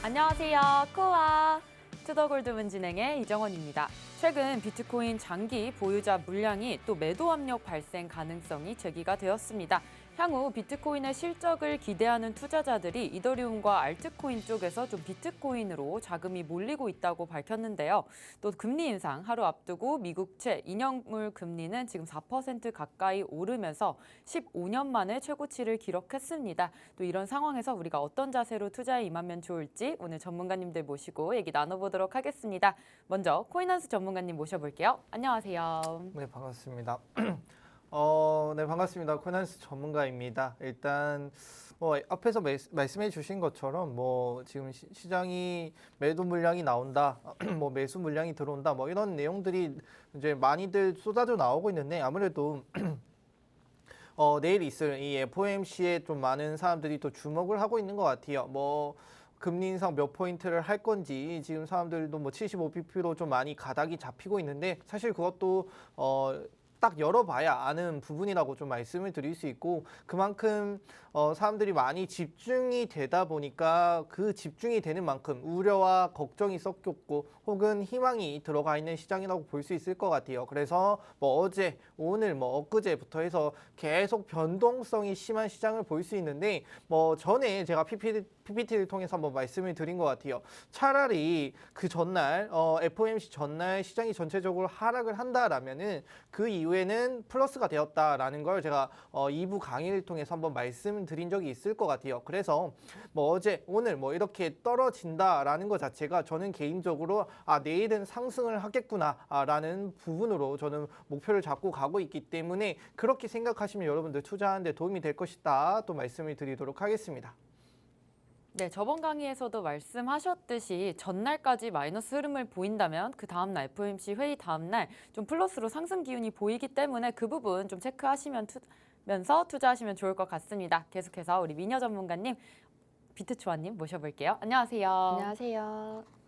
안녕하세요. 코아 투더골드문 진행의 이정원입니다. 최근 비트코인 장기 보유자 물량이 또 매도 압력 발생 가능성이 제기가 되었습니다. 향후 비트코인의 실적을 기대하는 투자자들이 이더리움과 알트코인 쪽에서 좀 비트코인으로 자금이 몰리고 있다고 밝혔는데요. 또 금리 인상 하루 앞두고 미국채 2년물 금리는 지금 4% 가까이 오르면서 15년 만에 최고치를 기록했습니다. 또 이런 상황에서 우리가 어떤 자세로 투자에 임하면 좋을지 오늘 전문가님들 모시고 얘기 나눠보도록 하겠습니다. 먼저 코인한스 전문가님 모셔볼게요. 안녕하세요. 네, 반갑습니다. 네, 반갑습니다. 코난스 전문가입니다. 일단 앞에서 말씀해 주신 것처럼 지금 시장이 매도 물량이 나온다, 매수 물량이 들어온다, 이런 내용들이 이제 많이들 쏟아져 나오고 있는데 아무래도 내일 있을 이 FOMC에 좀 많은 사람들이 또 주목을 하고 있는 것 같아요. 금리 인상 몇 포인트를 할 건지 지금 사람들도 75bp로 좀 많이 가닥이 잡히고 있는데 사실 그것도 딱 열어봐야 아는 부분이라고 좀 말씀을 드릴 수 있고 그만큼 사람들이 많이 집중이 되다 보니까 그 집중이 되는 만큼 우려와 걱정이 섞였고 혹은 희망이 들어가 있는 시장이라고 볼 수 있을 것 같아요. 그래서 어제, 오늘, 엊그제부터 해서 계속 변동성이 심한 시장을 볼 수 있는데 전에 제가 PPT를 통해서 한번 말씀을 드린 것 같아요. 차라리 그 전날 FOMC 전날 시장이 전체적으로 하락을 한다라면은 그 이후에는 플러스가 되었다라는 걸 제가 2부 강의를 통해서 한번 말씀드린 적이 있을 것 같아요. 그래서 어제, 오늘 이렇게 떨어진다라는 것 자체가 저는 개인적으로 내일은 상승을 하겠구나라는 부분으로 저는 목표를 잡고 가고 있기 때문에 그렇게 생각하시면 여러분들 투자하는 데 도움이 될 것이다 또 말씀을 드리도록 하겠습니다. 네, 저번 강의에서도 말씀하셨듯이 전날까지 마이너스 흐름을 보인다면 그 다음날 FOMC 회의 다음날 좀 플러스로 상승 기운이 보이기 때문에 그 부분 좀 체크하시면서 투자하시면 좋을 것 같습니다. 계속해서 우리 미녀 전문가님, 비트초아님 모셔볼게요. 안녕하세요. 안녕하세요.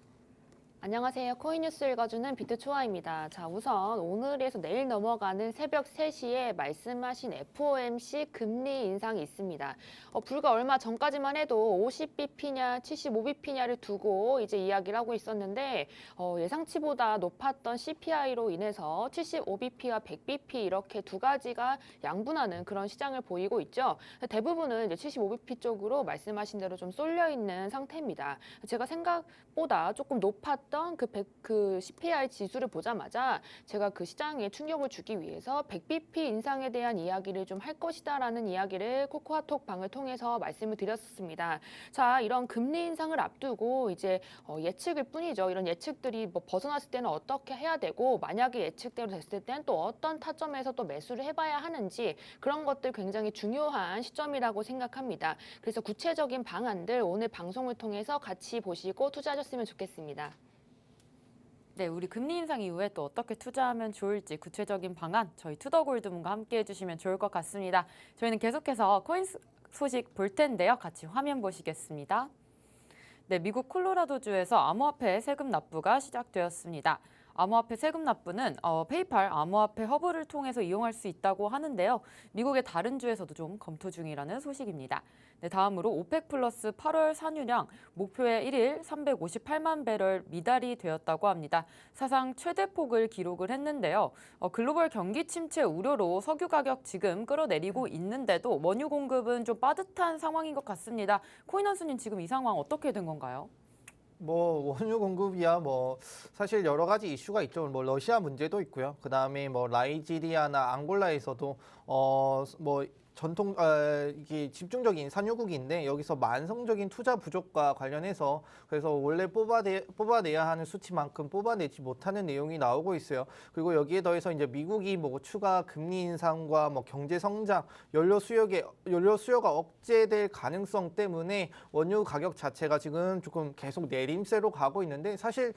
안녕하세요. 코인뉴스 읽어주는 비트초아입니다. 자, 우선 오늘에서 내일 넘어가는 새벽 3시에 말씀하신 FOMC 금리 인상이 있습니다. 불과 얼마 전까지만 해도 50bp냐 75bp냐를 두고 이제 이야기를 하고 있었는데 예상치보다 높았던 CPI로 인해서 75bp와 100bp 이렇게 두 가지가 양분하는 그런 시장을 보이고 있죠. 대부분은 이제 75bp 쪽으로 말씀하신 대로 좀 쏠려 있는 상태입니다. 제가 생각보다 조금 높았던 그 CPI 지수를 보자마자 제가 그 시장에 충격을 주기 위해서 100bp 인상에 대한 이야기를 좀 할 것이다라는 이야기를 코코아톡 방을 통해서 말씀을 드렸었습니다. 자, 이런 금리 인상을 앞두고 이제 예측일 뿐이죠. 이런 예측들이 벗어났을 때는 어떻게 해야 되고 만약에 예측대로 됐을 때는 또 어떤 타점에서 또 매수를 해봐야 하는지 그런 것들 굉장히 중요한 시점이라고 생각합니다. 그래서 구체적인 방안들 오늘 방송을 통해서 같이 보시고 투자하셨으면 좋겠습니다. 네, 우리 금리 인상 이후에 또 어떻게 투자하면 좋을지 구체적인 방안 저희 투더골드문과 함께 해주시면 좋을 것 같습니다. 저희는 계속해서 코인 소식 볼 텐데요. 같이 화면 보시겠습니다. 네, 미국 콜로라도주에서 암호화폐 세금 납부가 시작되었습니다. 암호화폐 세금 납부는 페이팔 암호화폐 허브를 통해서 이용할 수 있다고 하는데요. 미국의 다른 주에서도 좀 검토 중이라는 소식입니다. 네, 다음으로 오펙 플러스 8월 산유량 목표의 1일 358만 배럴 미달이 되었다고 합니다. 사상 최대폭을 기록을 했는데요. 글로벌 경기 침체 우려로 석유 가격 지금 끌어내리고 있는데도 원유 공급은 좀 빠듯한 상황인 것 같습니다. 코인한수님 지금 이 상황 어떻게 된 건가요? 원유 공급이야 사실 여러 가지 이슈가 있죠. 러시아 문제도 있고요. 그다음에 나이지리아나 앙골라에서도 전통 이게 집중적인 산유국인데 여기서 만성적인 투자 부족과 관련해서 그래서 원래 뽑아내야 하는 수치만큼 뽑아내지 못하는 내용이 나오고 있어요. 그리고 여기에 더해서 이제 미국이 추가 금리 인상과 경제 성장, 연료 수요가 억제될 가능성 때문에 원유 가격 자체가 지금 조금 계속 내림세로 가고 있는데 사실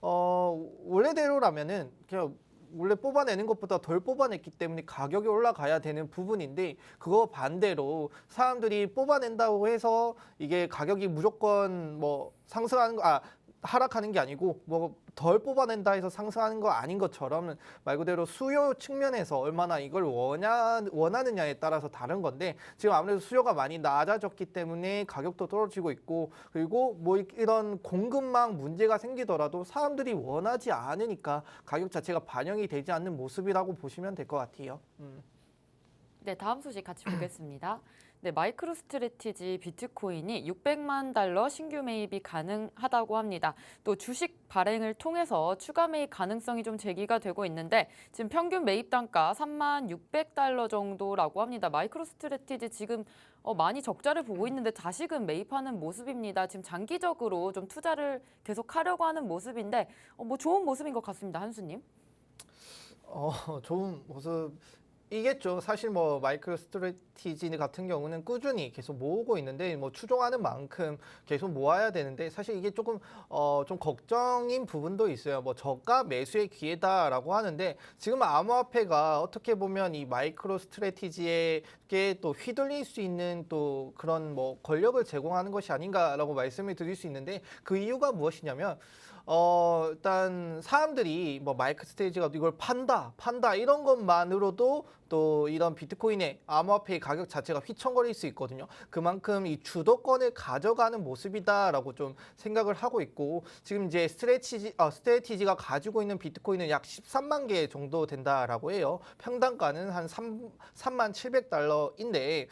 원래대로라면은 그냥 원래 뽑아내는 것보다 덜 뽑아냈기 때문에 가격이 올라가야 되는 부분인데 그거 반대로 사람들이 뽑아낸다고 해서 이게 가격이 무조건 상승하는 하락하는 게 아니고 뭐 덜 뽑아낸다 해서 상승하는 거 아닌 것처럼 말 그대로 수요 측면에서 얼마나 이걸 원하느냐에 따라서 다른 건데 지금 아무래도 수요가 많이 낮아졌기 때문에 가격도 떨어지고 있고 그리고 뭐 이런 공급망 문제가 생기더라도 사람들이 원하지 않으니까 가격 자체가 반영이 되지 않는 모습이라고 보시면 될 것 같아요. 네, 다음 소식 같이 보겠습니다. 네, 마이크로 스트래티지 비트코인이 600만 달러 신규 매입이 가능하다고 합니다. 또 주식 발행을 통해서 추가 매입 가능성이 좀 제기가 되고 있는데 지금 평균 매입 단가 3만 600달러 정도라고 합니다. 마이크로 스트래티지 지금 많이 적자를 보고 있는데 다시금 매입하는 모습입니다. 지금 장기적으로 좀 투자를 계속 하려고 하는 모습인데 뭐 좋은 모습인 것 같습니다. 한수님. 좋은 모습. 이겠죠. 사실 뭐 마이크로 스트래티지 같은 경우는 꾸준히 계속 모으고 있는데 뭐 추종하는 만큼 계속 모아야 되는데 사실 이게 조금 좀 걱정인 부분도 있어요. 뭐 저가 매수의 기회다라고 하는데 지금 암호화폐가 어떻게 보면 이 마이크로 스트래티지에게 또 휘둘릴 수 있는 또 그런 뭐 권력을 제공하는 것이 아닌가라고 말씀을 드릴 수 있는데 그 이유가 무엇이냐면 일단 사람들이 뭐 마이크 스테이지가 이걸 판다 이런 것만으로도 또 이런 비트코인의 암호화폐의 가격 자체가 휘청거릴 수 있거든요. 그만큼 이 주도권을 가져가는 모습이다라고 좀 생각을 하고 있고 지금 이제 스트래티지가 가지고 있는 비트코인은 약 13만 개 정도 된다라고 해요. 평단가는 한 3만 700달러인데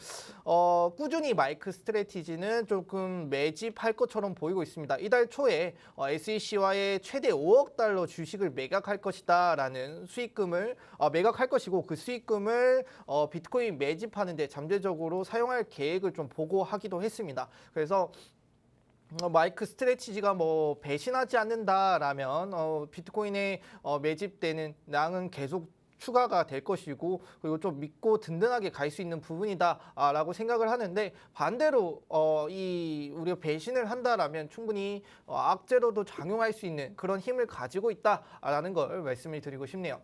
꾸준히 마이크 스트래티지는 조금 매집할 것처럼 보이고 있습니다. 이달 초에 SEC와의 최대 5억 달러 주식을 매각할 것이다라는 수익금을 매각할 것이고 그 수익금을 비트코인 매집하는데 잠재적으로 사용할 계획을 좀 보고하기도 했습니다. 그래서 마이크 스트래티지가 뭐 배신하지 않는다라면 비트코인에 매집되는 양은 계속 추가가 될 것이고 그리고 좀 믿고 든든하게 갈 수 있는 부분이다라고 생각을 하는데 반대로 우리가 배신을 한다라면 충분히 악재로도 작용할 수 있는 그런 힘을 가지고 있다라는 걸 말씀을 드리고 싶네요.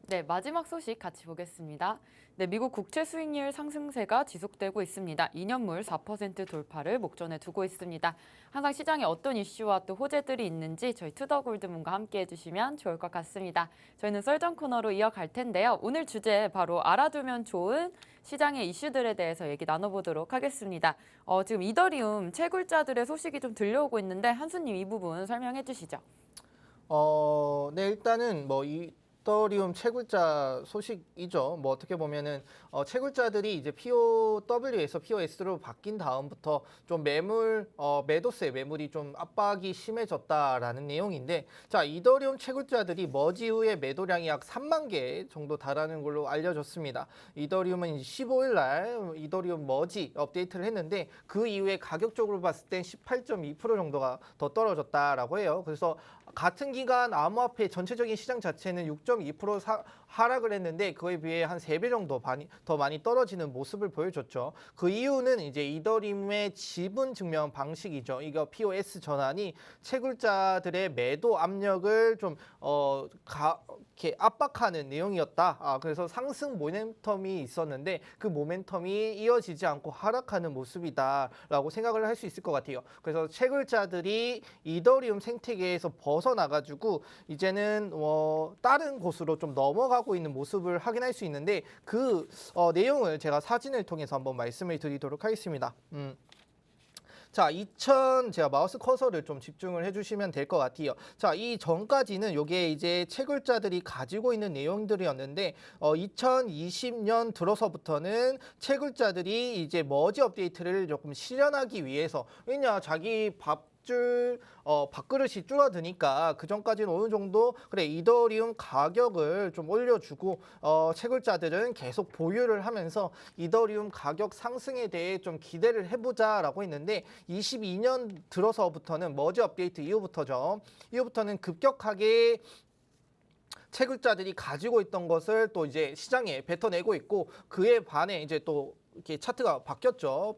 네, 마지막 소식 같이 보겠습니다. 네, 미국 국채 수익률 상승세가 지속되고 있습니다. 2년물 4% 돌파를 목전에 두고 있습니다. 항상 시장에 어떤 이슈와 또 호재들이 있는지 저희 투더골드문과 함께 해주시면 좋을 것 같습니다. 저희는 썰전 코너로 이어갈 텐데요. 오늘 주제 바로 알아두면 좋은 시장의 이슈들에 대해서 얘기 나눠보도록 하겠습니다. 지금 이더리움 채굴자들의 소식이 좀 들려오고 있는데 한수님 이 부분 설명해 주시죠. 네, 일단은 뭐 이더리움 채굴자 소식이죠. 뭐 어떻게 보면은 채굴자들이 이제 POW에서 POS로 바뀐 다음부터 좀 매도세 매물이 좀 압박이 심해졌다라는 내용인데 자, 이더리움 채굴자들이 머지 후에 매도량이 약 3만 개 정도 달하는 걸로 알려졌습니다. 이더리움은 15일 날 이더리움 머지 업데이트를 했는데 그 이후에 가격적으로 봤을 땐 18.2% 정도가 더 떨어졌다라고 해요. 그래서 같은 기간 암호화폐 전체적인 시장 자체는 6.2% 하락을 했는데 그에 비해 한 3배 정도 더 많이 떨어지는 모습을 보여줬죠. 그 이유는 이제 이더리움의 지분 증명 방식이죠. 이거 POS 전환이 채굴자들의 매도 압력을 좀 이렇게 압박하는 내용이었다. 그래서 상승 모멘텀이 있었는데 그 모멘텀이 이어지지 않고 하락하는 모습이다라고 생각을 할 수 있을 것 같아요. 그래서 채굴자들이 이더리움 생태계에서 벗어나가지고 이제는 다른 곳으로 좀 넘어가고 있는 모습을 확인할 수 있는데 그 내용을 제가 사진을 통해서 한번 말씀을 드리도록 하겠습니다. 자, 제가 마우스 커서를 좀 집중을 해주시면 될 것 같아요. 자, 이 전까지는 요게 이제 채굴자들이 가지고 있는 내용들이었는데 2020년 들어서부터는 채굴자들이 이제 머지 업데이트를 조금 실현하기 위해서 왜냐 자기 밥그릇이 줄어드니까 그 전까지는 어느 정도 그래 이더리움 가격을 좀 올려주고 채굴자들은 계속 보유를 하면서 이더리움 가격 상승에 대해 좀 기대를 해보자라고 했는데 22년 들어서부터는 머지 업데이트 이후부터는 급격하게 채굴자들이 가지고 있던 것을 또 이제 시장에 뱉어내고 있고 그에 반해 이제 또 이렇게 차트가 바뀌었죠.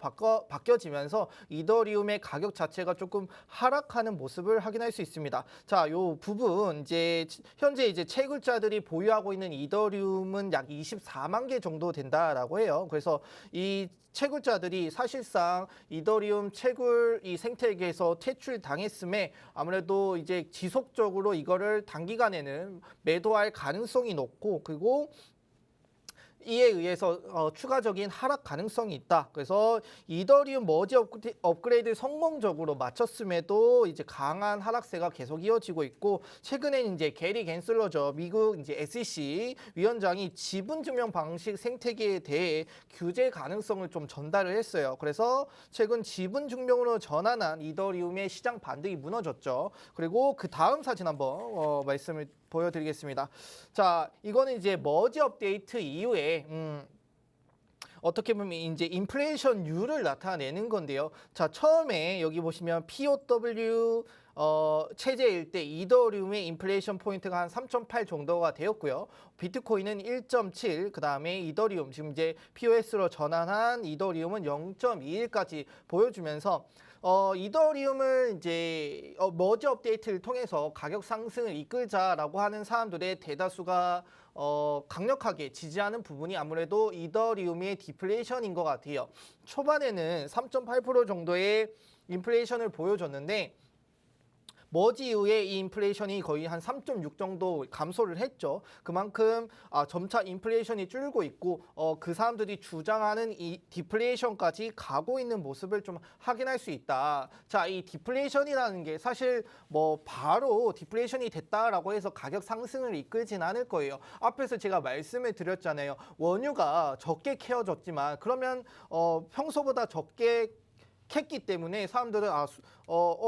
바뀌어지면서 이더리움의 가격 자체가 조금 하락하는 모습을 확인할 수 있습니다. 자, 요 부분 이제 현재 이제 채굴자들이 보유하고 있는 이더리움은 약 24만 개 정도 된다라고 해요. 그래서 이 채굴자들이 사실상 이더리움 채굴 이 생태계에서 퇴출당했음에 아무래도 이제 지속적으로 이거를 단기간에는 매도할 가능성이 높고, 그리고 이에 의해서 추가적인 하락 가능성이 있다. 그래서 이더리움 머지 업그레이드 성공적으로 마쳤음에도 이제 강한 하락세가 계속 이어지고 있고, 최근에는 이제 게리 겐슬러죠, 미국 이제 SEC 위원장이 지분 증명 방식 생태계에 대해 규제 가능성을 좀 전달을 했어요. 그래서 최근 지분 증명으로 전환한 이더리움의 시장 반등이 무너졌죠. 그리고 그 다음 사진 한번 말씀을 보여드리겠습니다. 자, 이거는 이제 머지 업데이트 이후에 어떻게 보면 이제 인플레이션율을 나타내는 건데요. 자, 처음에 여기 보시면 POW 체제일 때 이더리움의 인플레이션 포인트가 한 3.8 정도가 되었고요. 비트코인은 1.7, 그 다음에 이더리움 지금 이제 POS로 전환한 이더리움은 0.21까지 보여주면서 이더리움을 이제 머지 업데이트를 통해서 가격 상승을 이끌자라고 하는 사람들의 대다수가 강력하게 지지하는 부분이 아무래도 이더리움의 디플레이션인 것 같아요. 초반에는 3.8% 정도의 인플레이션을 보여줬는데 머지 이후에 이 인플레이션이 거의 한 3.6 정도 감소를 했죠. 그만큼 점차 인플레이션이 줄고 있고 그 사람들이 주장하는 이 디플레이션까지 가고 있는 모습을 좀 확인할 수 있다. 자, 이 디플레이션이라는 게 사실 뭐 바로 디플레이션이 됐다라고 해서 가격 상승을 이끌진 않을 거예요. 앞에서 제가 말씀을 드렸잖아요. 원유가 적게 캐어졌지만 그러면 평소보다 적게 캤기 때문에 사람들은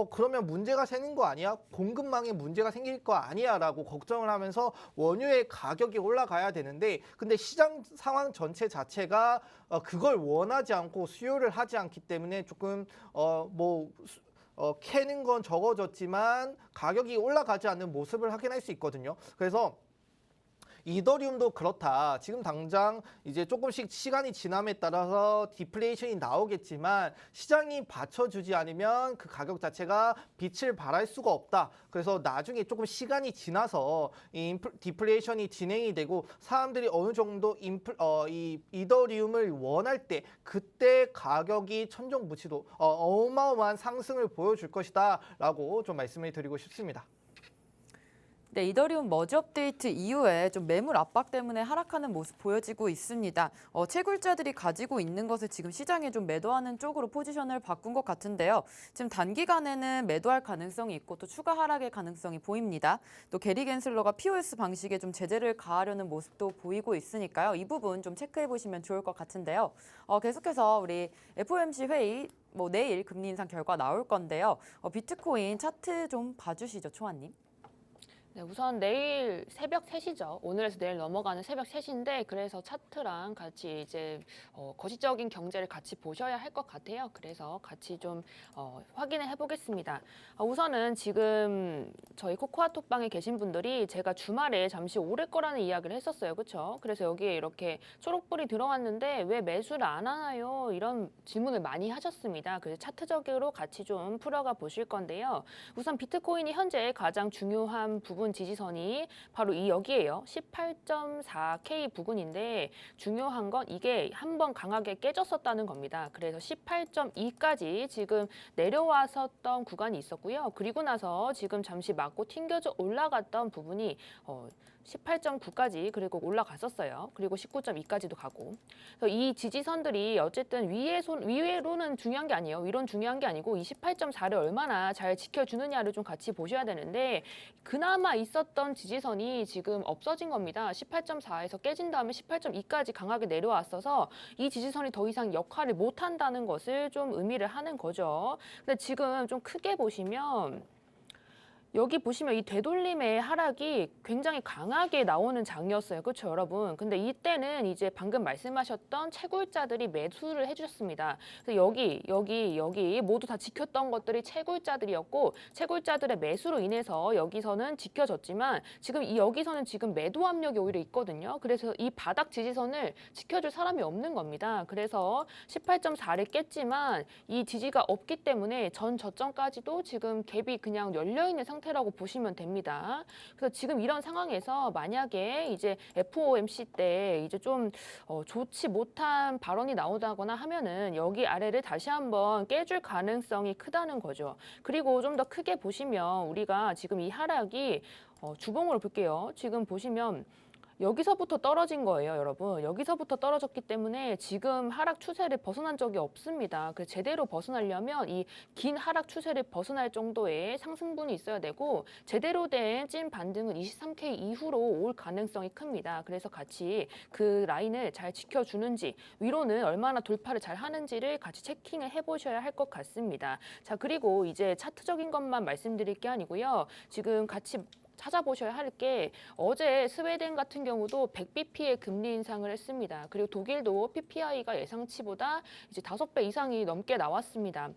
그러면 문제가 생긴 거 아니야? 공급망에 문제가 생길 거 아니야? 라고 걱정을 하면서 원유의 가격이 올라가야 되는데, 근데 시장 상황 전체 자체가 그걸 원하지 않고 수요를 하지 않기 때문에 조금 캐는 건 적어졌지만 가격이 올라가지 않는 모습을 확인할 수 있거든요. 그래서 이더리움도 그렇다. 지금 당장 이제 조금씩 시간이 지남에 따라서 디플레이션이 나오겠지만 시장이 받쳐주지 않으면 그 가격 자체가 빛을 발할 수가 없다. 그래서 나중에 조금 시간이 지나서 이 디플레이션이 진행이 되고 사람들이 어느 정도 이 이더리움을 원할 때 그때 가격이 천정부치도 어마어마한 상승을 보여줄 것이다 라고 좀 말씀을 드리고 싶습니다. 네, 이더리움 머지 업데이트 이후에 좀 매물 압박 때문에 하락하는 모습 보여지고 있습니다. 채굴자들이 가지고 있는 것을 지금 시장에 좀 매도하는 쪽으로 포지션을 바꾼 것 같은데요. 지금 단기간에는 매도할 가능성이 있고 또 추가 하락의 가능성이 보입니다. 또 게리 겐슬러가 POS 방식에 좀 제재를 가하려는 모습도 보이고 있으니까요. 이 부분 좀 체크해 보시면 좋을 것 같은데요. 계속해서 우리 FOMC 회의 내일 금리 인상 결과 나올 건데요. 비트코인 차트 좀 봐주시죠, 초아님. 네, 우선 내일 새벽 3시죠. 오늘에서 내일 넘어가는 새벽 3시인데 그래서 차트랑 같이 이제 거시적인 경제를 같이 보셔야 할 것 같아요. 그래서 같이 좀 확인을 해보겠습니다. 우선은 지금 저희 코코아톡방에 계신 분들이 제가 주말에 잠시 오를 거라는 이야기를 했었어요. 그렇죠? 그래서 여기에 이렇게 초록불이 들어왔는데 왜 매수를 안 하나요? 이런 질문을 많이 하셨습니다. 그래서 차트적으로 같이 좀 풀어가 보실 건데요. 우선 비트코인이 현재 가장 중요한 부분 지지선이 바로 이 여기에요. 18.4K 부근인데 중요한 건 이게 한번 강하게 깨졌었다는 겁니다. 그래서 18.2까지 지금 내려왔었던 구간이 있었고요. 그리고 나서 지금 잠시 맞고 튕겨져 올라갔던 부분이 18.9까지 그리고 올라갔었어요. 그리고 19.2까지도 가고. 그래서 이 지지선들이 어쨌든 위에로는 중요한 게 아니에요. 위로는 중요한 게 아니고 이 18.4를 얼마나 잘 지켜주느냐를 좀 같이 보셔야 되는데 그나마 있었던 지지선이 지금 없어진 겁니다. 18.4에서 깨진 다음에 18.2까지 강하게 내려왔어서 이 지지선이 더 이상 역할을 못한다는 것을 좀 의미를 하는 거죠. 근데 지금 좀 크게 보시면 여기 보시면 이 되돌림의 하락이 굉장히 강하게 나오는 장이었어요. 그렇죠, 여러분? 근데 이때는 이제 방금 말씀하셨던 채굴자들이 매수를 해주셨습니다. 그래서 여기 모두 다 지켰던 것들이 채굴자들이었고 채굴자들의 매수로 인해서 여기서는 지켜졌지만 지금 여기서는 지금 매도 압력이 오히려 있거든요. 그래서 이 바닥 지지선을 지켜줄 사람이 없는 겁니다. 그래서 18.4를 깼지만 이 지지가 없기 때문에 전 저점까지도 지금 갭이 그냥 열려있는 상태라고 보시면 됩니다. 그래서 지금 이런 상황에서 만약에 이제 FOMC 때 이제 좀 좋지 못한 발언이 나오다거나 하면은 여기 아래를 다시 한번 깨줄 가능성이 크다는 거죠. 그리고 좀 더 크게 보시면 우리가 지금 이 하락이 주봉으로 볼게요. 지금 보시면 여기서부터 떨어진 거예요, 여러분. 여기서부터 떨어졌기 때문에 지금 하락 추세를 벗어난 적이 없습니다. 그래서 제대로 벗어나려면 이 긴 하락 추세를 벗어날 정도의 상승분이 있어야 되고 제대로 된 찐 반등은 23K 이후로 올 가능성이 큽니다. 그래서 같이 그 라인을 잘 지켜주는지 위로는 얼마나 돌파를 잘 하는지를 같이 체킹을 해보셔야 할 것 같습니다. 자, 그리고 이제 차트적인 것만 말씀드릴 게 아니고요. 지금 같이 찾아보셔야 할 게 어제 스웨덴 같은 경우도 100bp의 금리 인상을 했습니다. 그리고 독일도 PPI가 예상치보다 이제 5배 이상이 넘게 나왔습니다.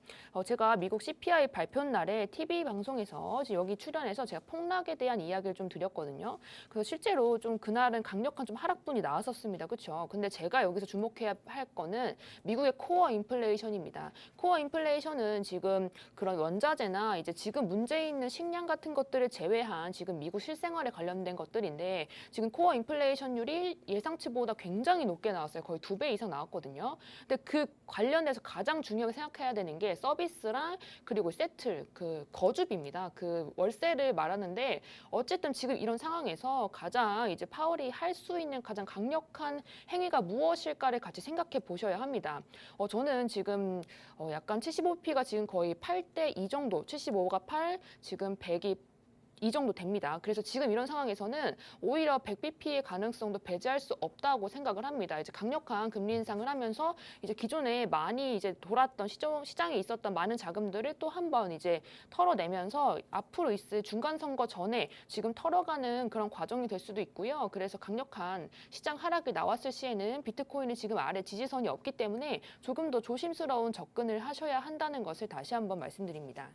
제가 미국 CPI 발표 날에 TV 방송에서 여기 출연해서 제가 폭락에 대한 이야기를 좀 드렸거든요. 그래서 실제로 좀 그날은 강력한 좀 하락분이 나왔었습니다. 그렇죠? 근데 제가 여기서 주목해야 할 거는 미국의 코어 인플레이션입니다. 코어 인플레이션은 지금 그런 원자재나 이제 지금 문제 있는 식량 같은 것들을 제외한 지금 미국 실생활에 관련된 것들인데 지금 코어 인플레이션율이 예상치보다 굉장히 높게 나왔어요. 거의 2배 이상 나왔거든요. 근데 그 관련해서 가장 중요하게 생각해야 되는 게 서비스랑 그리고 세틀, 그 거주비입니다. 그 월세를 말하는데 어쨌든 지금 이런 상황에서 가장 이제 파월이 할 수 있는 가장 강력한 행위가 무엇일까를 같이 생각해 보셔야 합니다. 저는 지금 약간 75p가 지금 거의 8대 2 정도, 75가 8, 지금 100이 이 정도 됩니다. 그래서 지금 이런 상황에서는 오히려 100bp의 가능성도 배제할 수 없다고 생각을 합니다. 이제 강력한 금리 인상을 하면서 이제 기존에 많이 이제 돌았던 시장에 있었던 많은 자금들을 또 한 번 이제 털어내면서 앞으로 있을 중간 선거 전에 지금 털어가는 그런 과정이 될 수도 있고요. 그래서 강력한 시장 하락이 나왔을 시에는 비트코인이 지금 아래 지지선이 없기 때문에 조금 더 조심스러운 접근을 하셔야 한다는 것을 다시 한번 말씀드립니다.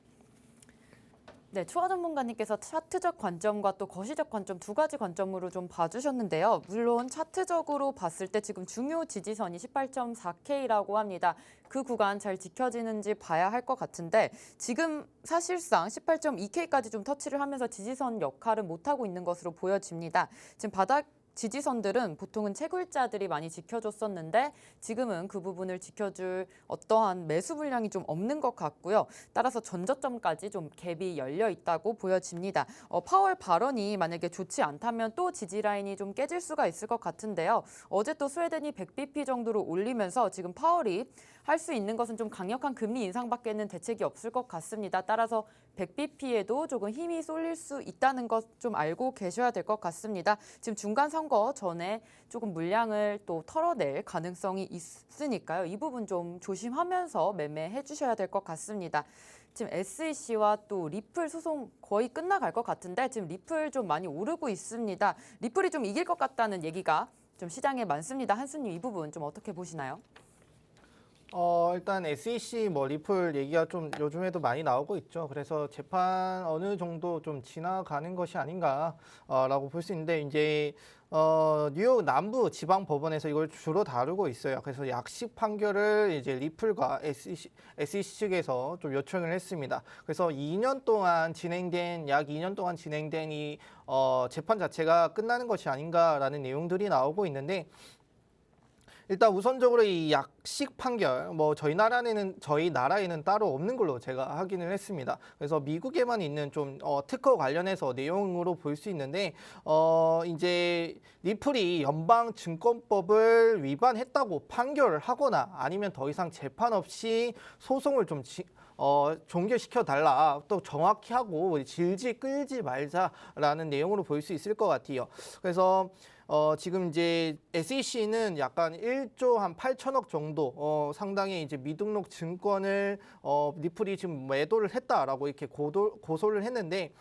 네, 추가 전문가님께서 차트적 관점과 또 거시적 관점 두 가지 관점으로 좀 봐주셨는데요. 물론 차트적으로 봤을 때 지금 중요 지지선이 18.4K라고 합니다. 그 구간 잘 지켜지는지 봐야 할 것 같은데 지금 사실상 18.2K까지 좀 터치를 하면서 지지선 역할을 못하고 있는 것으로 보여집니다. 지금 바닥 지지선들은 보통은 채굴자들이 많이 지켜줬었는데 지금은 그 부분을 지켜줄 어떠한 매수 물량이 좀 없는 것 같고요. 따라서 전저점까지 좀 갭이 열려 있다고 보여집니다. 파월 발언이 만약에 좋지 않다면 또 지지 라인이 좀 깨질 수가 있을 것 같은데요. 어제 또 스웨덴이 100bp 정도로 올리면서 지금 파월이 할 수 있는 것은 좀 강력한 금리 인상밖에는 대책이 없을 것 같습니다. 따라서 100bp에도 조금 힘이 쏠릴 수 있다는 것 좀 알고 계셔야 될 것 같습니다. 지금 중간 선거 전에 조금 물량을 또 털어낼 가능성이 있으니까요. 이 부분 좀 조심하면서 매매해 주셔야 될 것 같습니다. 지금 SEC와 또 리플 소송 거의 끝나갈 것 같은데 지금 리플 좀 많이 오르고 있습니다. 리플이 좀 이길 것 같다는 얘기가 좀 시장에 많습니다. 한수님 이 부분 좀 어떻게 보시나요? 일단 SEC 뭐 리플 얘기가 좀 요즘에도 많이 나오고 있죠. 그래서 재판 어느 정도 좀 지나가는 것이 아닌가라고 볼 수 있는데 이제 뉴욕 남부 지방 법원에서 이걸 주로 다루고 있어요. 그래서 약식 판결을 이제 리플과 SEC 측에서 좀 요청을 했습니다. 그래서 약 2년 동안 진행된 이 재판 자체가 끝나는 것이 아닌가라는 내용들이 나오고 있는데. 일단 우선적으로 이 약식 판결, 뭐 저희 나라에는 따로 없는 걸로 제가 확인을 했습니다. 그래서 미국에만 있는 좀 특허 관련해서 내용으로 볼 수 있는데 이제 리플이 연방증권법을 위반했다고 판결을 하거나 아니면 더 이상 재판 없이 소송을 좀 종결시켜 달라, 또 정확히 하고 질질 끌지 말자라는 내용으로 볼 수 있을 것 같아요. 그래서 지금 이제 SEC는 약간 1조 한 8천억 정도 상당의 이제 미등록 증권을 리플이 지금 매도를 했다라고 이렇게 고소를 했는데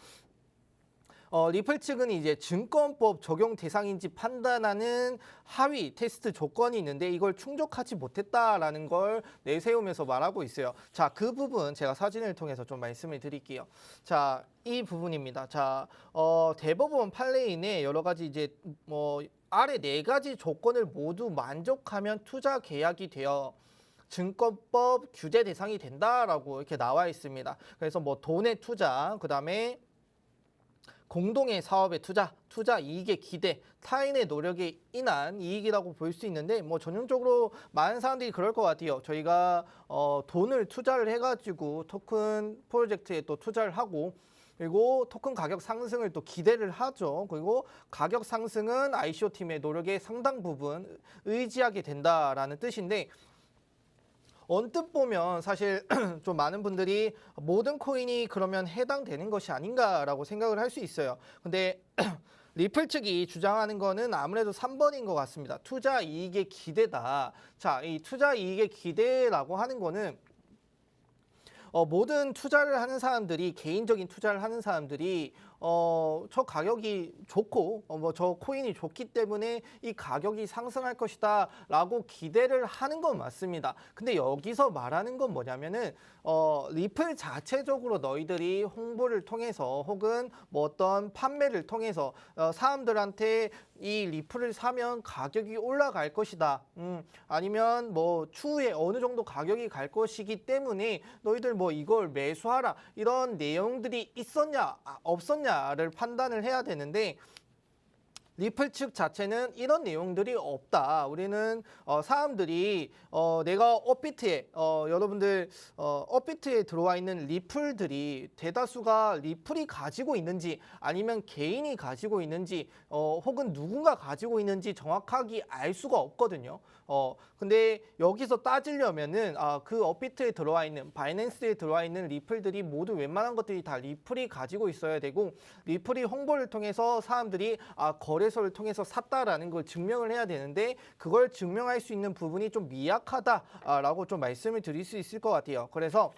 리플 측은 이제 증권법 적용 대상인지 판단하는 하위 테스트 조건이 있는데 이걸 충족하지 못했다라는 걸 내세우면서 말하고 있어요. 자, 그 부분 제가 사진을 통해서 좀 말씀을 드릴게요. 자, 이 부분입니다. 자, 대법원 판례인의 여러 가지 이제 아래 4가지 조건을 모두 만족하면 투자 계약이 되어 증권법 규제 대상이 된다라고 이렇게 나와 있습니다. 그래서 뭐 돈의 투자, 그다음에 공동의 사업의 투자 이익의 기대, 타인의 노력에 인한 이익이라고 볼 수 있는데 뭐 전형적으로 많은 사람들이 그럴 것 같아요. 저희가 돈을 투자를 해가지고 토큰 프로젝트에 또 투자를 하고 그리고 토큰 가격 상승을 또 기대를 하죠. 그리고 가격 상승은 ICO 팀의 노력의 상당 부분 의지하게 된다라는 뜻인데 언뜻 보면 사실 좀 많은 분들이 모든 코인이 그러면 해당되는 것이 아닌가라고 생각을 할 수 있어요. 근데 리플 측이 주장하는 거는 아무래도 3번인 것 같습니다. 투자 이익의 기대다. 자, 이 투자 이익의 기대라고 하는 거는 모든 투자를 하는 사람들이 개인적인 투자를 하는 사람들이 저 가격이 좋고 저 코인이 좋기 때문에 이 가격이 상승할 것이다 라고 기대를 하는 건 맞습니다. 근데 여기서 말하는 건 뭐냐면은 리플 자체적으로 너희들이 홍보를 통해서 혹은 뭐 어떤 판매를 통해서 사람들한테 이 리플을 사면 가격이 올라갈 것이다. 아니면 뭐 추후에 어느 정도 가격이 갈 것이기 때문에 너희들 뭐 이걸 매수하라. 이런 내용들이 있었냐 없었냐를 판단을 해야 되는데 리플 측 자체는 이런 내용들이 없다. 우리는 사람들이 내가 업비트에 여러분들 업비트에 들어와 있는 리플들이 대다수가 리플이 가지고 있는지 아니면 개인이 가지고 있는지 혹은 누군가 가지고 있는지 정확하게 알 수가 없거든요. 근데 여기서 따지려면은 그 업비트에 들어와 있는 바이낸스에 들어와 있는 리플들이 모두 웬만한 것들이 다 리플이 가지고 있어야 되고 리플이 홍보를 통해서 사람들이 거래소를 통해서 샀다라는 걸 증명을 해야 되는데 그걸 증명할 수 있는 부분이 좀 미약하다라고 좀 말씀을 드릴 수 있을 것 같아요. 그래서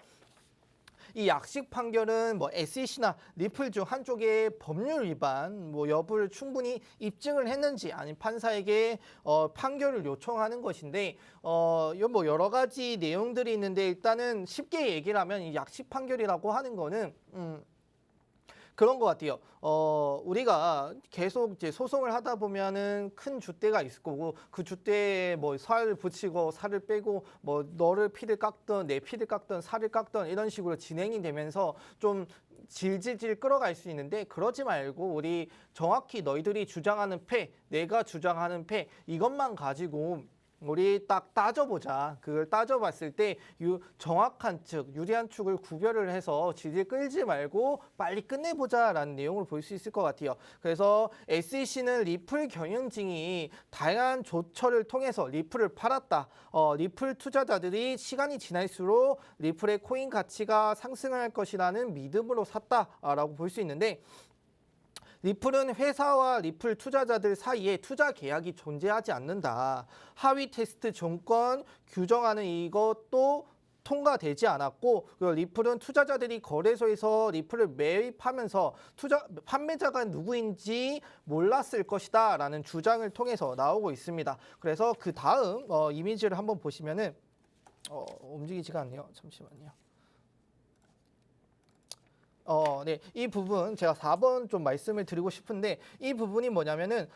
이 약식 판결은 뭐 SEC나 리플 중 한쪽의 법률 위반 뭐 여부를 충분히 입증을 했는지 아니면 판사에게 판결을 요청하는 것인데 뭐 여러 가지 내용들이 있는데 일단은 쉽게 얘기를 하면 이 약식 판결이라고 하는 거는 그런 것 같아요. 우리가 계속 이제 소송을 하다 보면은 큰 줏대가 있을 거고 그 줏대에 뭐 살을 붙이고 살을 빼고 뭐 너를 피를 깎던 내 피를 깎던 살을 깎던 이런 식으로 진행이 되면서 좀 질질질 끌어갈 수 있는데 그러지 말고 우리 정확히 너희들이 주장하는 패, 내가 주장하는 패 이것만 가지고 우리 딱 따져보자. 그걸 따져봤을 때 정확한 측, 유리한 축을 구별을 해서 질질 끌지 말고 빨리 끝내보자라는 내용을 볼 수 있을 것 같아요. 그래서 SEC는 리플 경영진이 다양한 조처를 통해서 리플을 팔았다. 리플 투자자들이 시간이 지날수록 리플의 코인 가치가 상승할 것이라는 믿음으로 샀다라고 볼 수 있는데 리플은 회사와 리플 투자자들 사이에 투자 계약이 존재하지 않는다. 하위 테스트 조건 규정하는 이것도 통과되지 않았고 리플은 투자자들이 거래소에서 리플을 매입하면서 판매자가 누구인지 몰랐을 것이다 라는 주장을 통해서 나오고 있습니다. 그래서 그 다음 이미지를 한번 보시면은 움직이지가 않네요. 잠시만요. 네. 이 부분 제가 4번 좀 말씀을 드리고 싶은데 이 부분이 뭐냐면은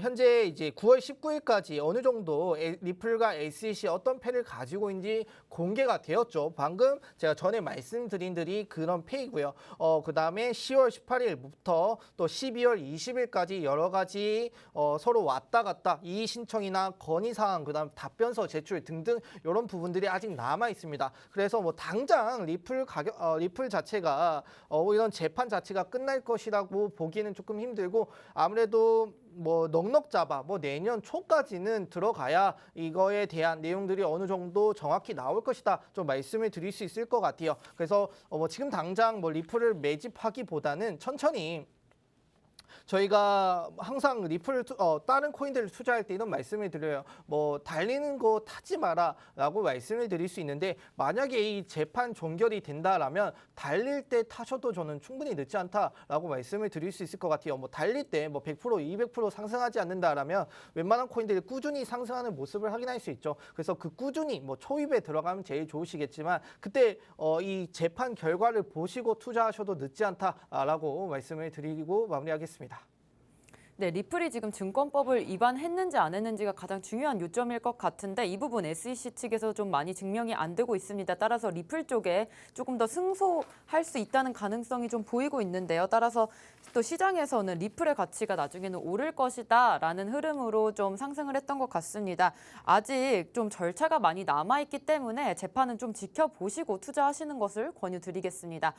현재 이제 9월 19일까지 어느 정도 리플과 SEC 어떤 패를 가지고 있는지 공개가 되었죠. 방금 제가 전에 말씀드린 들이 그런 패이고요. 그다음에 10월 18일부터 또 12월 20일까지 여러 가지 서로 왔다 갔다 이의 신청이나 건의 사항 그다음 답변서 제출 등등 이런 부분들이 아직 남아 있습니다. 그래서 뭐 당장 리플 자체가 이런 재판 자체가 끝날 것이라고 보기에는 조금 힘들고 아무래도 뭐 넉넉 잡아 뭐 내년 초까지는 들어가야 이거에 대한 내용들이 어느 정도 정확히 나올 것이다 좀 말씀을 드릴 수 있을 것 같아요. 그래서 뭐 지금 당장 뭐 리플을 매집하기보다는 천천히 저희가 항상 리플을 다른 코인들을 투자할 때 이런 말씀을 드려요. 뭐 달리는 거 타지 마라라고 말씀을 드릴 수 있는데 만약에 이 재판 종결이 된다라면 달릴 때 타셔도 저는 충분히 늦지 않다라고 말씀을 드릴 수 있을 것 같아요. 뭐 달릴 때 뭐 100%, 200% 상승하지 않는다라면 웬만한 코인들이 꾸준히 상승하는 모습을 확인할 수 있죠. 그래서 그 꾸준히 뭐 초입에 들어가면 제일 좋으시겠지만 그때 이 재판 결과를 보시고 투자하셔도 늦지 않다라고 말씀을 드리고 마무리하겠습니다. 네, 리플이 지금 증권법을 위반했는지 안 했는지가 가장 중요한 요점일 것 같은데 이 부분 SEC 측에서 좀 많이 증명이 안 되고 있습니다. 따라서 리플 쪽에 조금 더 승소할 수 있다는 가능성이 좀 보이고 있는데요. 따라서 또 시장에서는 리플의 가치가 나중에는 오를 것이다라는 흐름으로 좀 상승을 했던 것 같습니다. 아직 좀 절차가 많이 남아있기 때문에 재판은 좀 지켜보시고 투자하시는 것을 권유드리겠습니다.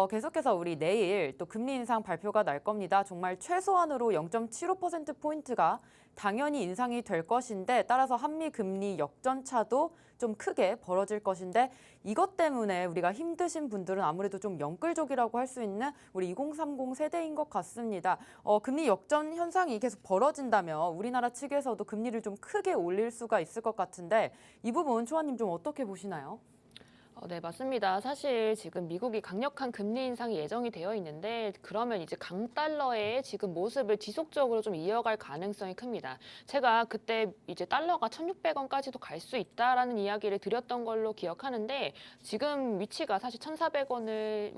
계속해서 우리 내일 또 금리 인상 발표가 날 겁니다. 정말 최소한으로 0.75%포인트가 당연히 인상이 될 것인데 따라서 한미 금리 역전차도 좀 크게 벌어질 것인데 이것 때문에 우리가 힘드신 분들은 아무래도 좀 영끌족이라고 할 수 있는 우리 2030 세대인 것 같습니다. 금리 역전 현상이 계속 벌어진다면 우리나라 측에서도 금리를 좀 크게 올릴 수가 있을 것 같은데 이 부분 초아님 좀 어떻게 보시나요? 네, 맞습니다. 사실 지금 미국이 강력한 금리 인상이 예정이 되어 있는데 그러면 이제 강달러의 지금 모습을 지속적으로 좀 이어갈 가능성이 큽니다. 제가 그때 이제 달러가 1,600원까지도 갈 수 있다라는 이야기를 드렸던 걸로 기억하는데 지금 위치가 사실 1,400원을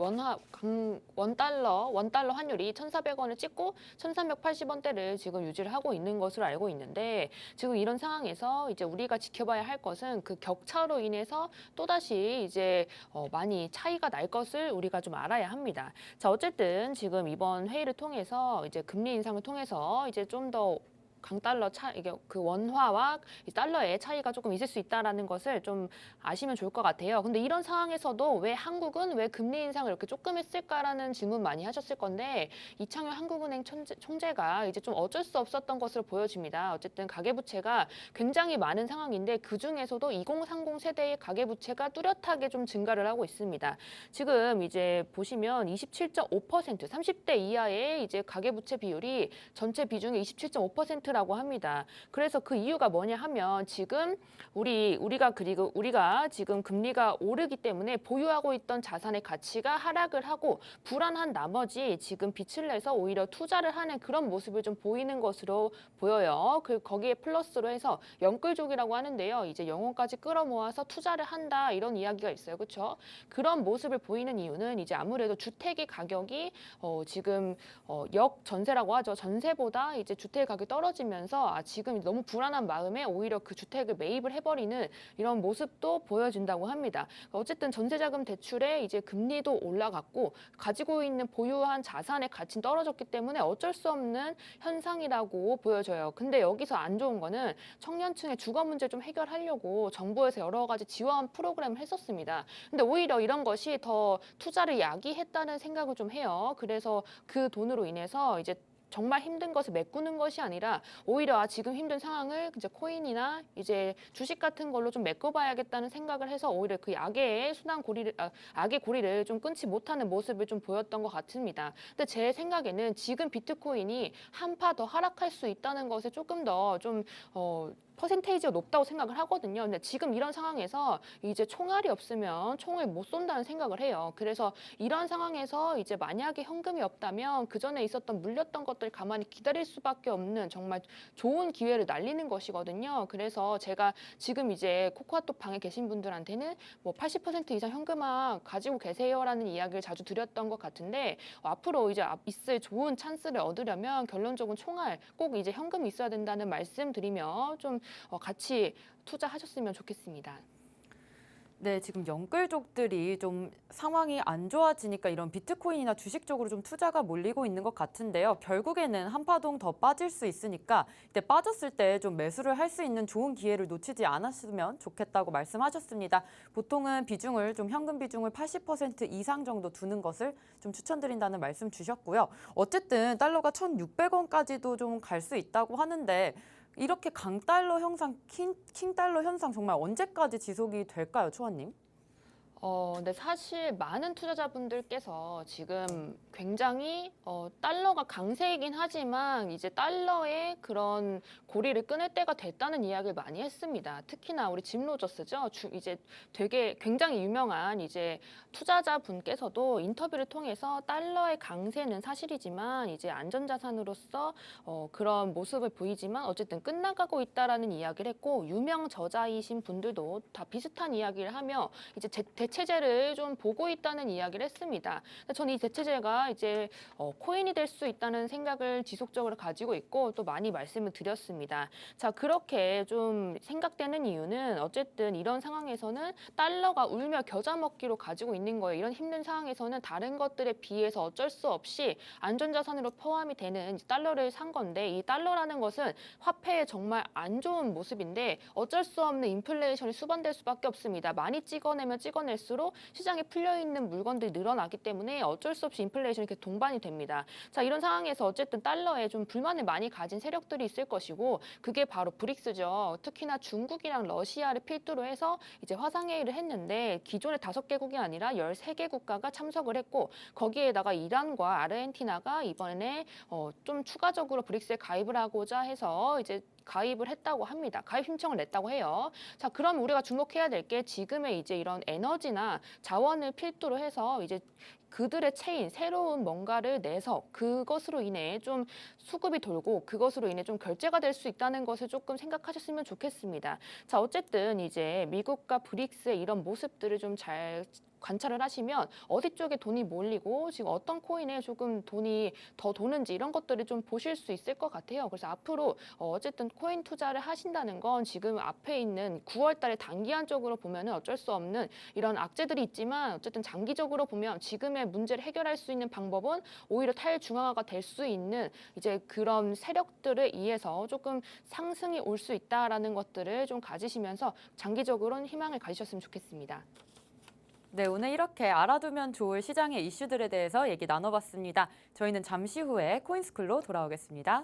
원달러 환율이 1,400원을 찍고 1,380원대를 지금 유지를 하고 있는 것으로 알고 있는데 지금 이런 상황에서 이제 우리가 지켜봐야 할 것은 그 격차로 인해서 또다시 이제 많이 차이가 날 것을 우리가 좀 알아야 합니다. 자, 어쨌든 지금 이번 회의를 통해서 이제 금리 인상을 통해서 이제 좀 더 강달러 이게 그 원화와 이 달러의 차이가 조금 있을 수 있다라는 것을 좀 아시면 좋을 것 같아요. 근데 이런 상황에서도 왜 한국은 왜 금리 인상을 이렇게 조금 했을까라는 질문 많이 하셨을 건데 이창용 한국은행 총재가 이제 좀 어쩔 수 없었던 것으로 보여집니다. 어쨌든 가계부채가 굉장히 많은 상황인데 그 중에서도 2030 세대의 가계부채가 뚜렷하게 좀 증가를 하고 있습니다. 지금 이제 보시면 27.5% 30대 이하의 이제 가계부채 비율이 전체 비중의 27.5% 라고 합니다. 그래서 그 이유가 뭐냐 하면 지금 우리가 지금 금리가 오르기 때문에 보유하고 있던 자산의 가치가 하락을 하고 불안한 나머지 지금 빚을 내서 오히려 투자를 하는 그런 모습을 좀 보이는 것으로 보여요. 거기에 플러스로 해서 영끌족이라고 하는데요. 이제 영혼까지 끌어모아서 투자를 한다 이런 이야기가 있어요. 그렇죠? 그런 모습을 보이는 이유는 이제 아무래도 주택의 가격이 지금 역전세라고 하죠. 전세보다 이제 주택 가격이 떨어지면서 지금 너무 불안한 마음에 오히려 그 주택을 매입을 해버리는 이런 모습도 보여진다고 합니다. 어쨌든 전세자금 대출에 이제 금리도 올라갔고 가지고 있는 보유한 자산의 가치는 떨어졌기 때문에 어쩔 수 없는 현상이라고 보여져요. 근데 여기서 안 좋은 거는 청년층의 주거 문제 좀 해결하려고 정부에서 여러 가지 지원 프로그램을 했었습니다. 근데 오히려 이런 것이 더 투자를 야기했다는 생각을 좀 해요. 그래서 그 돈으로 인해서 이제 정말 힘든 것을 메꾸는 것이 아니라 오히려 지금 힘든 상황을 이제 코인이나 이제 주식 같은 걸로 좀 메꿔봐야겠다는 생각을 해서 오히려 그 악의 고리를 좀 끊지 못하는 모습을 좀 보였던 것 같습니다. 근데 제 생각에는 지금 비트코인이 한파 더 하락할 수 있다는 것에 조금 더 좀 퍼센테이지가 높다고 생각을 하거든요. 근데 지금 이런 상황에서 이제 총알이 없으면 총을 못 쏜다는 생각을 해요. 그래서 이런 상황에서 이제 만약에 현금이 없다면 그 전에 있었던 물렸던 것들 가만히 기다릴 수밖에 없는 정말 좋은 기회를 날리는 것이거든요. 그래서 제가 지금 이제 코코아톡 방에 계신 분들한테는 뭐 80% 이상 현금화 가지고 계세요라는 이야기를 자주 드렸던 것 같은데 앞으로 이제 있을 좋은 찬스를 얻으려면 결론적으로 총알 꼭 이제 현금이 있어야 된다는 말씀드리며 좀 같이 투자하셨으면 좋겠습니다. 네, 지금 영끌족들이 좀 상황이 안 좋아지니까 이런 비트코인이나 주식 쪽으로 좀 투자가 몰리고 있는 것 같은데요. 결국에는 한파동 더 빠질 수 있으니까 이때 빠졌을 때 좀 매수를 할 수 있는 좋은 기회를 놓치지 않았으면 좋겠다고 말씀하셨습니다. 보통은 현금 비중을 80% 이상 정도 두는 것을 좀 추천드린다는 말씀 주셨고요. 어쨌든 달러가 1,600원까지도 좀 갈 수 있다고 하는데 이렇게 강달러 현상, 킹달러 현상 정말 언제까지 지속이 될까요, 초아님? 네, 사실 많은 투자자분들께서 지금 굉장히 달러가 강세이긴 하지만 이제 달러의 그런 고리를 끊을 때가 됐다는 이야기를 많이 했습니다. 특히나 우리 짐 로저스죠. 이제 되게 굉장히 유명한 이제 투자자분께서도 인터뷰를 통해서 달러의 강세는 사실이지만 이제 안전자산으로서 그런 모습을 보이지만 어쨌든 끝나가고 있다라는 이야기를 했고 유명 저자이신 분들도 다 비슷한 이야기를 하며 이제 대체제를 좀 보고 있다는 이야기를 했습니다. 저는 이 대체제가 이제 코인이 될 수 있다는 생각을 지속적으로 가지고 있고 또 많이 말씀을 드렸습니다. 자, 그렇게 좀 생각되는 이유는 어쨌든 이런 상황에서는 달러가 울며 겨자 먹기로 가지고 있는 거예요. 이런 힘든 상황에서는 다른 것들에 비해서 어쩔 수 없이 안전자산으로 포함이 되는 달러를 산 건데 이 달러라는 것은 화폐의 정말 안 좋은 모습인데 어쩔 수 없는 인플레이션이 수반될 수밖에 없습니다. 많이 찍어낼수록 시장에 풀려있는 물건들이 늘어나기 때문에 어쩔 수 없이 인플레이션이 이렇게 동반이 됩니다. 자, 이런 상황에서 어쨌든 달러에 좀 불만을 많이 가진 세력들이 있을 것이고 그게 바로 브릭스죠. 특히나 중국이랑 러시아를 필두로 해서 이제 화상회의를 했는데 기존의 5개국이 아니라 13개 국가가 참석을 했고 거기에다가 이란과 아르헨티나가 이번에 좀 추가적으로 브릭스에 가입을 하고자 해서 이제 가입을 했다고 합니다. 가입 신청을 냈다고 해요. 자, 그럼 우리가 주목해야 될 게 지금의 이제 이런 에너지나 자원을 필두로 해서 이제 그들의 체인, 새로운 뭔가를 내서 그것으로 인해 좀 수급이 돌고 그것으로 인해 좀 결제가 될 수 있다는 것을 조금 생각하셨으면 좋겠습니다. 자, 어쨌든 이제 미국과 브릭스의 이런 모습들을 좀 잘 관찰을 하시면 어디 쪽에 돈이 몰리고 지금 어떤 코인에 조금 돈이 더 도는지 이런 것들을 좀 보실 수 있을 것 같아요. 그래서 앞으로 어쨌든 코인 투자를 하신다는 건 지금 앞에 있는 9월 달에 단기간적으로 보면은 어쩔 수 없는 이런 악재들이 있지만 어쨌든 장기적으로 보면 지금의 문제를 해결할 수 있는 방법은 오히려 탈중앙화가 될 수 있는 이제 그런 세력들에 의해서 조금 상승이 올 수 있다라는 것들을 좀 가지시면서 장기적으로는 희망을 가지셨으면 좋겠습니다. 네, 오늘 이렇게 알아두면 좋을 시장의 이슈들에 대해서 얘기 나눠봤습니다. 저희는 잠시 후에 코인스쿨로 돌아오겠습니다.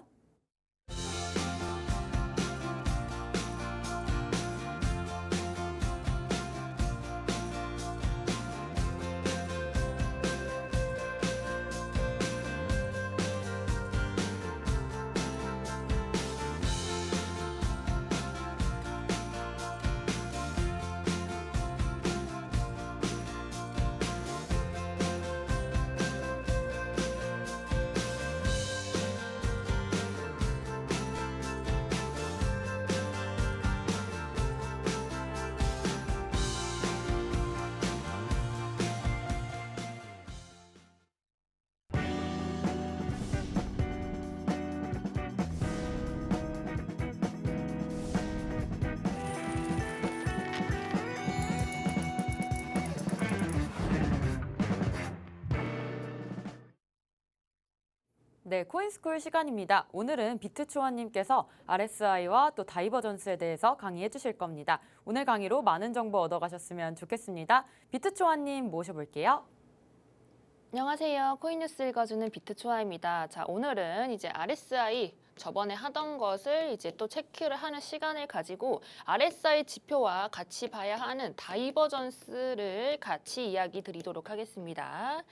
네, 코인스쿨 시간입니다. 오늘은 비트초아님께서 RSI와 또 다이버전스에 대해서 강의해 주실 겁니다. 오늘 강의로 많은 정보 얻어가셨으면 좋겠습니다. 비트초아님 모셔볼게요. 안녕하세요. 코인뉴스 읽어주는 비트초아입니다. 자, 오늘은 이제 RSI 저번에 하던 것을 이제 또 체크를 하는 시간을 가지고 RSI 지표와 같이 봐야 하는 다이버전스를 같이 이야기 드리도록 하겠습니다.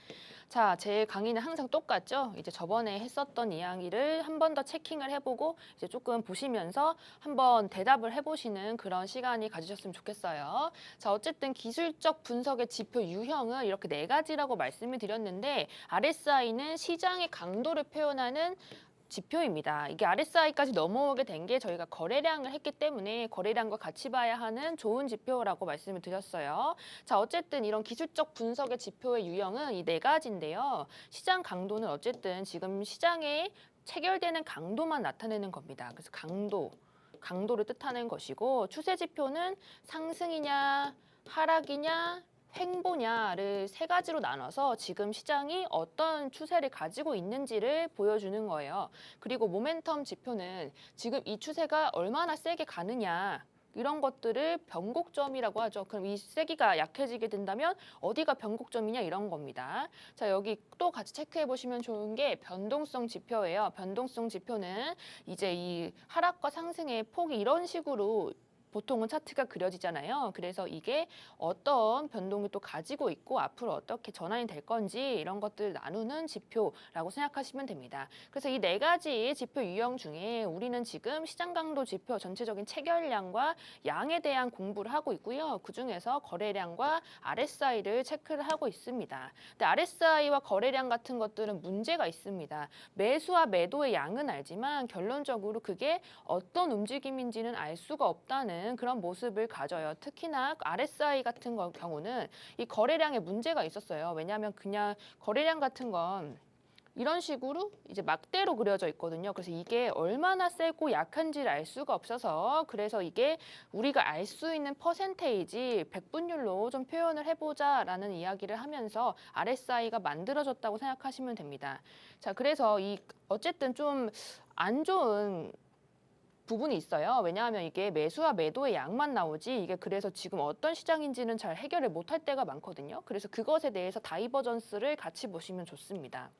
자, 제 강의는 항상 똑같죠? 이제 저번에 했었던 이야기를 한 번 더 체킹을 해보고 이제 조금 보시면서 한번 대답을 해보시는 그런 시간이 가지셨으면 좋겠어요. 자, 어쨌든 기술적 분석의 지표 유형은 이렇게 4가지라고 말씀을 드렸는데 RSI는 시장의 강도를 표현하는 지표입니다. 이게 RSI까지 넘어오게 된 게 저희가 거래량을 했기 때문에 거래량과 같이 봐야 하는 좋은 지표라고 말씀을 드렸어요. 자, 어쨌든 이런 기술적 분석의 지표의 유형은 이 4가지인데요. 시장 강도는 어쨌든 지금 시장에 체결되는 강도만 나타내는 겁니다. 그래서 강도를 뜻하는 것이고 추세 지표는 상승이냐 하락이냐 횡보냐를 3가지로 나눠서 지금 시장이 어떤 추세를 가지고 있는지를 보여주는 거예요. 그리고 모멘텀 지표는 지금 이 추세가 얼마나 세게 가느냐 이런 것들을 변곡점이라고 하죠. 그럼 이 세기가 약해지게 된다면 어디가 변곡점이냐 이런 겁니다. 자, 여기 또 같이 체크해 보시면 좋은 게 변동성 지표예요. 변동성 지표는 이제 이 하락과 상승의 폭이 이런 식으로 보통은 차트가 그려지잖아요. 그래서 이게 어떤 변동을 또 가지고 있고 앞으로 어떻게 전환이 될 건지 이런 것들 나누는 지표라고 생각하시면 됩니다. 그래서 이 네 가지 지표 유형 중에 우리는 지금 시장 강도 지표 전체적인 체결량과 양에 대한 공부를 하고 있고요. 그중에서 거래량과 RSI를 체크를 하고 있습니다. 근데 RSI와 거래량 같은 것들은 문제가 있습니다. 매수와 매도의 양은 알지만 결론적으로 그게 어떤 움직임인지는 알 수가 없다는 그런 모습을 가져요. 특히나 RSI 같은 경우는 이 거래량에 문제가 있었어요. 왜냐하면 그냥 거래량 같은 건 이런 식으로 이제 막대로 그려져 있거든요. 그래서 이게 얼마나 세고 약한지를 알 수가 없어서 그래서 이게 우리가 알 수 있는 퍼센테이지 백분율로 좀 표현을 해보자라는 이야기를 하면서 RSI가 만들어졌다고 생각하시면 됩니다. 자, 그래서 이 어쨌든 좀 안 좋은 부분이 있어요. 왜냐하면 이게 매수와 매도의 양만 나오지 이게 그래서 지금 어떤 시장인지는 잘 해결을 못할 때가 많거든요. 그래서 그것에 대해서 다이버전스를 같이 보시면 좋습니다.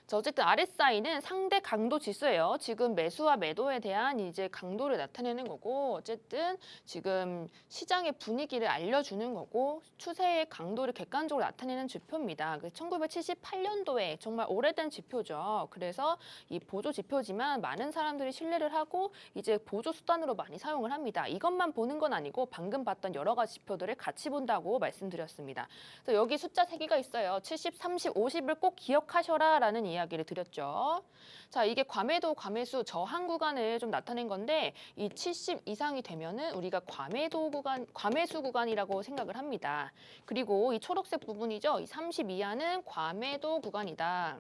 자, 어쨌든 RSI는 상대 강도 지수예요. 지금 매수와 매도에 대한 이제 강도를 나타내는 거고, 어쨌든 지금 시장의 분위기를 알려주는 거고, 추세의 강도를 객관적으로 나타내는 지표입니다. 1978년도에 정말 오래된 지표죠. 그래서 이 보조 지표지만 많은 사람들이 신뢰를 하고 이제 보조 수단으로 많이 사용을 합니다. 이것만 보는 건 아니고 방금 봤던 여러 가지 지표들을 같이 본다고 말씀드렸습니다. 그래서 여기 숫자 3개가 있어요. 70, 30, 50을 꼭 기억하셔라라는 이야기를 드렸죠. 자, 이게 과매도, 과매수, 저항 구간을 좀 나타낸 건데 이 70 이상이 되면은 우리가 과매도 구간, 과매수 구간이라고 생각을 합니다. 그리고 이 초록색 부분이죠. 이 30 이하는 과매도 구간이다.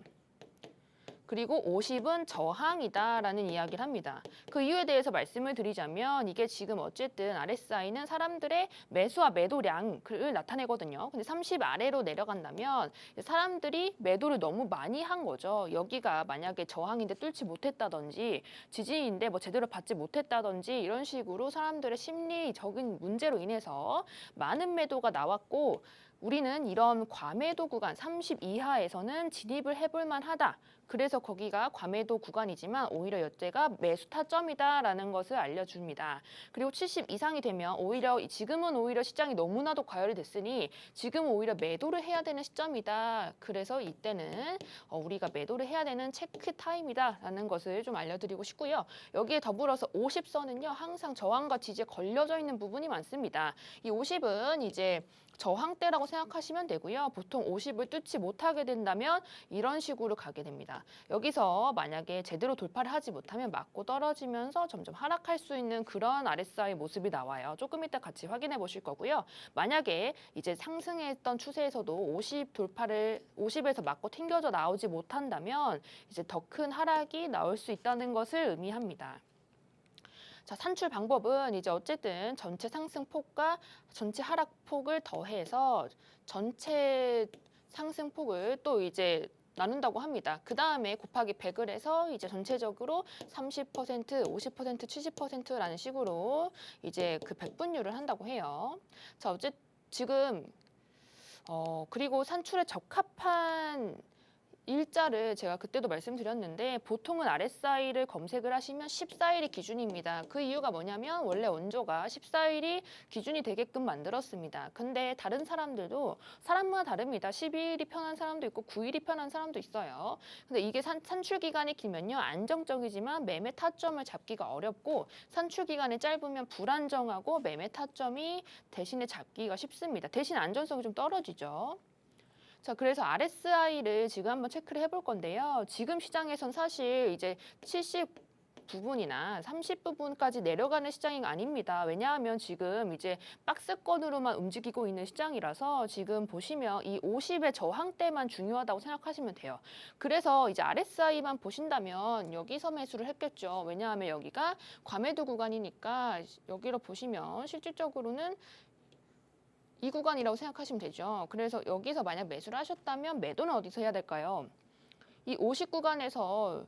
그리고 50은 저항이다라는 이야기를 합니다. 그 이유에 대해서 말씀을 드리자면 이게 지금 어쨌든 RSI는 사람들의 매수와 매도량을 나타내거든요. 근데 30 아래로 내려간다면 사람들이 매도를 너무 많이 한 거죠. 여기가 만약에 저항인데 뚫지 못했다든지 지지인데 뭐 제대로 받지 못했다든지 이런 식으로 사람들의 심리적인 문제로 인해서 많은 매도가 나왔고 우리는 이런 과매도 구간 30 이하에서는 진입을 해볼 만하다. 그래서 거기가 과매도 구간이지만 오히려 이때가 매수 타점이다라는 것을 알려줍니다. 그리고 70 이상이 되면 오히려 지금은 오히려 시장이 너무나도 과열이 됐으니 지금은 오히려 매도를 해야 되는 시점이다. 그래서 이때는 우리가 매도를 해야 되는 체크 타임이다라는 것을 좀 알려드리고 싶고요. 여기에 더불어서 50선은요. 항상 저항과 지지에 걸려져 있는 부분이 많습니다. 이 50은 이제 저항대라고 생각하시면 되고요. 보통 50을 뚫지 못하게 된다면 이런 식으로 가게 됩니다. 여기서 만약에 제대로 돌파를 하지 못하면 맞고 떨어지면서 점점 하락할 수 있는 그런 RSI 모습이 나와요. 조금 이따 같이 확인해 보실 거고요. 만약에 이제 상승했던 추세에서도 50 돌파를 50에서 맞고 튕겨져 나오지 못한다면 이제 더 큰 하락이 나올 수 있다는 것을 의미합니다. 자, 산출 방법은 이제 어쨌든 전체 상승폭과 전체 하락폭을 더해서 전체 상승폭을 또 이제 나눈다고 합니다. 그 다음에 곱하기 100을 해서 이제 전체적으로 30%, 50%, 70%라는 식으로 이제 그 백분율을 한다고 해요. 자, 어쨌든 지금 그리고 산출에 적합한 일자를 제가 그때도 말씀드렸는데 보통은 RSI를 검색을 하시면 14일이 기준입니다. 그 이유가 뭐냐면 원래 원조가 14일이 기준이 되게끔 만들었습니다. 근데 다른 사람들도 사람마다 다릅니다. 12일이 편한 사람도 있고 9일이 편한 사람도 있어요. 근데 이게 산출 기간이 길면요. 안정적이지만 매매 타점을 잡기가 어렵고 산출 기간이 짧으면 불안정하고 매매 타점이 대신에 잡기가 쉽습니다. 대신 안전성이 좀 떨어지죠. 자, 그래서 RSI를 지금 한번 체크를 해볼 건데요. 지금 시장에선 사실 이제 70 부분이나 30 부분까지 내려가는 시장이 아닙니다. 왜냐하면 지금 이제 박스권으로만 움직이고 있는 시장이라서 지금 보시면 이 50의 저항대만 중요하다고 생각하시면 돼요. 그래서 이제 RSI만 보신다면 여기서 매수를 했겠죠. 왜냐하면 여기가 과매도 구간이니까 여기로 보시면 실질적으로는 이 구간이라고 생각하시면 되죠. 그래서 여기서 만약 매수를 하셨다면 매도는 어디서 해야 될까요? 이 50 구간에서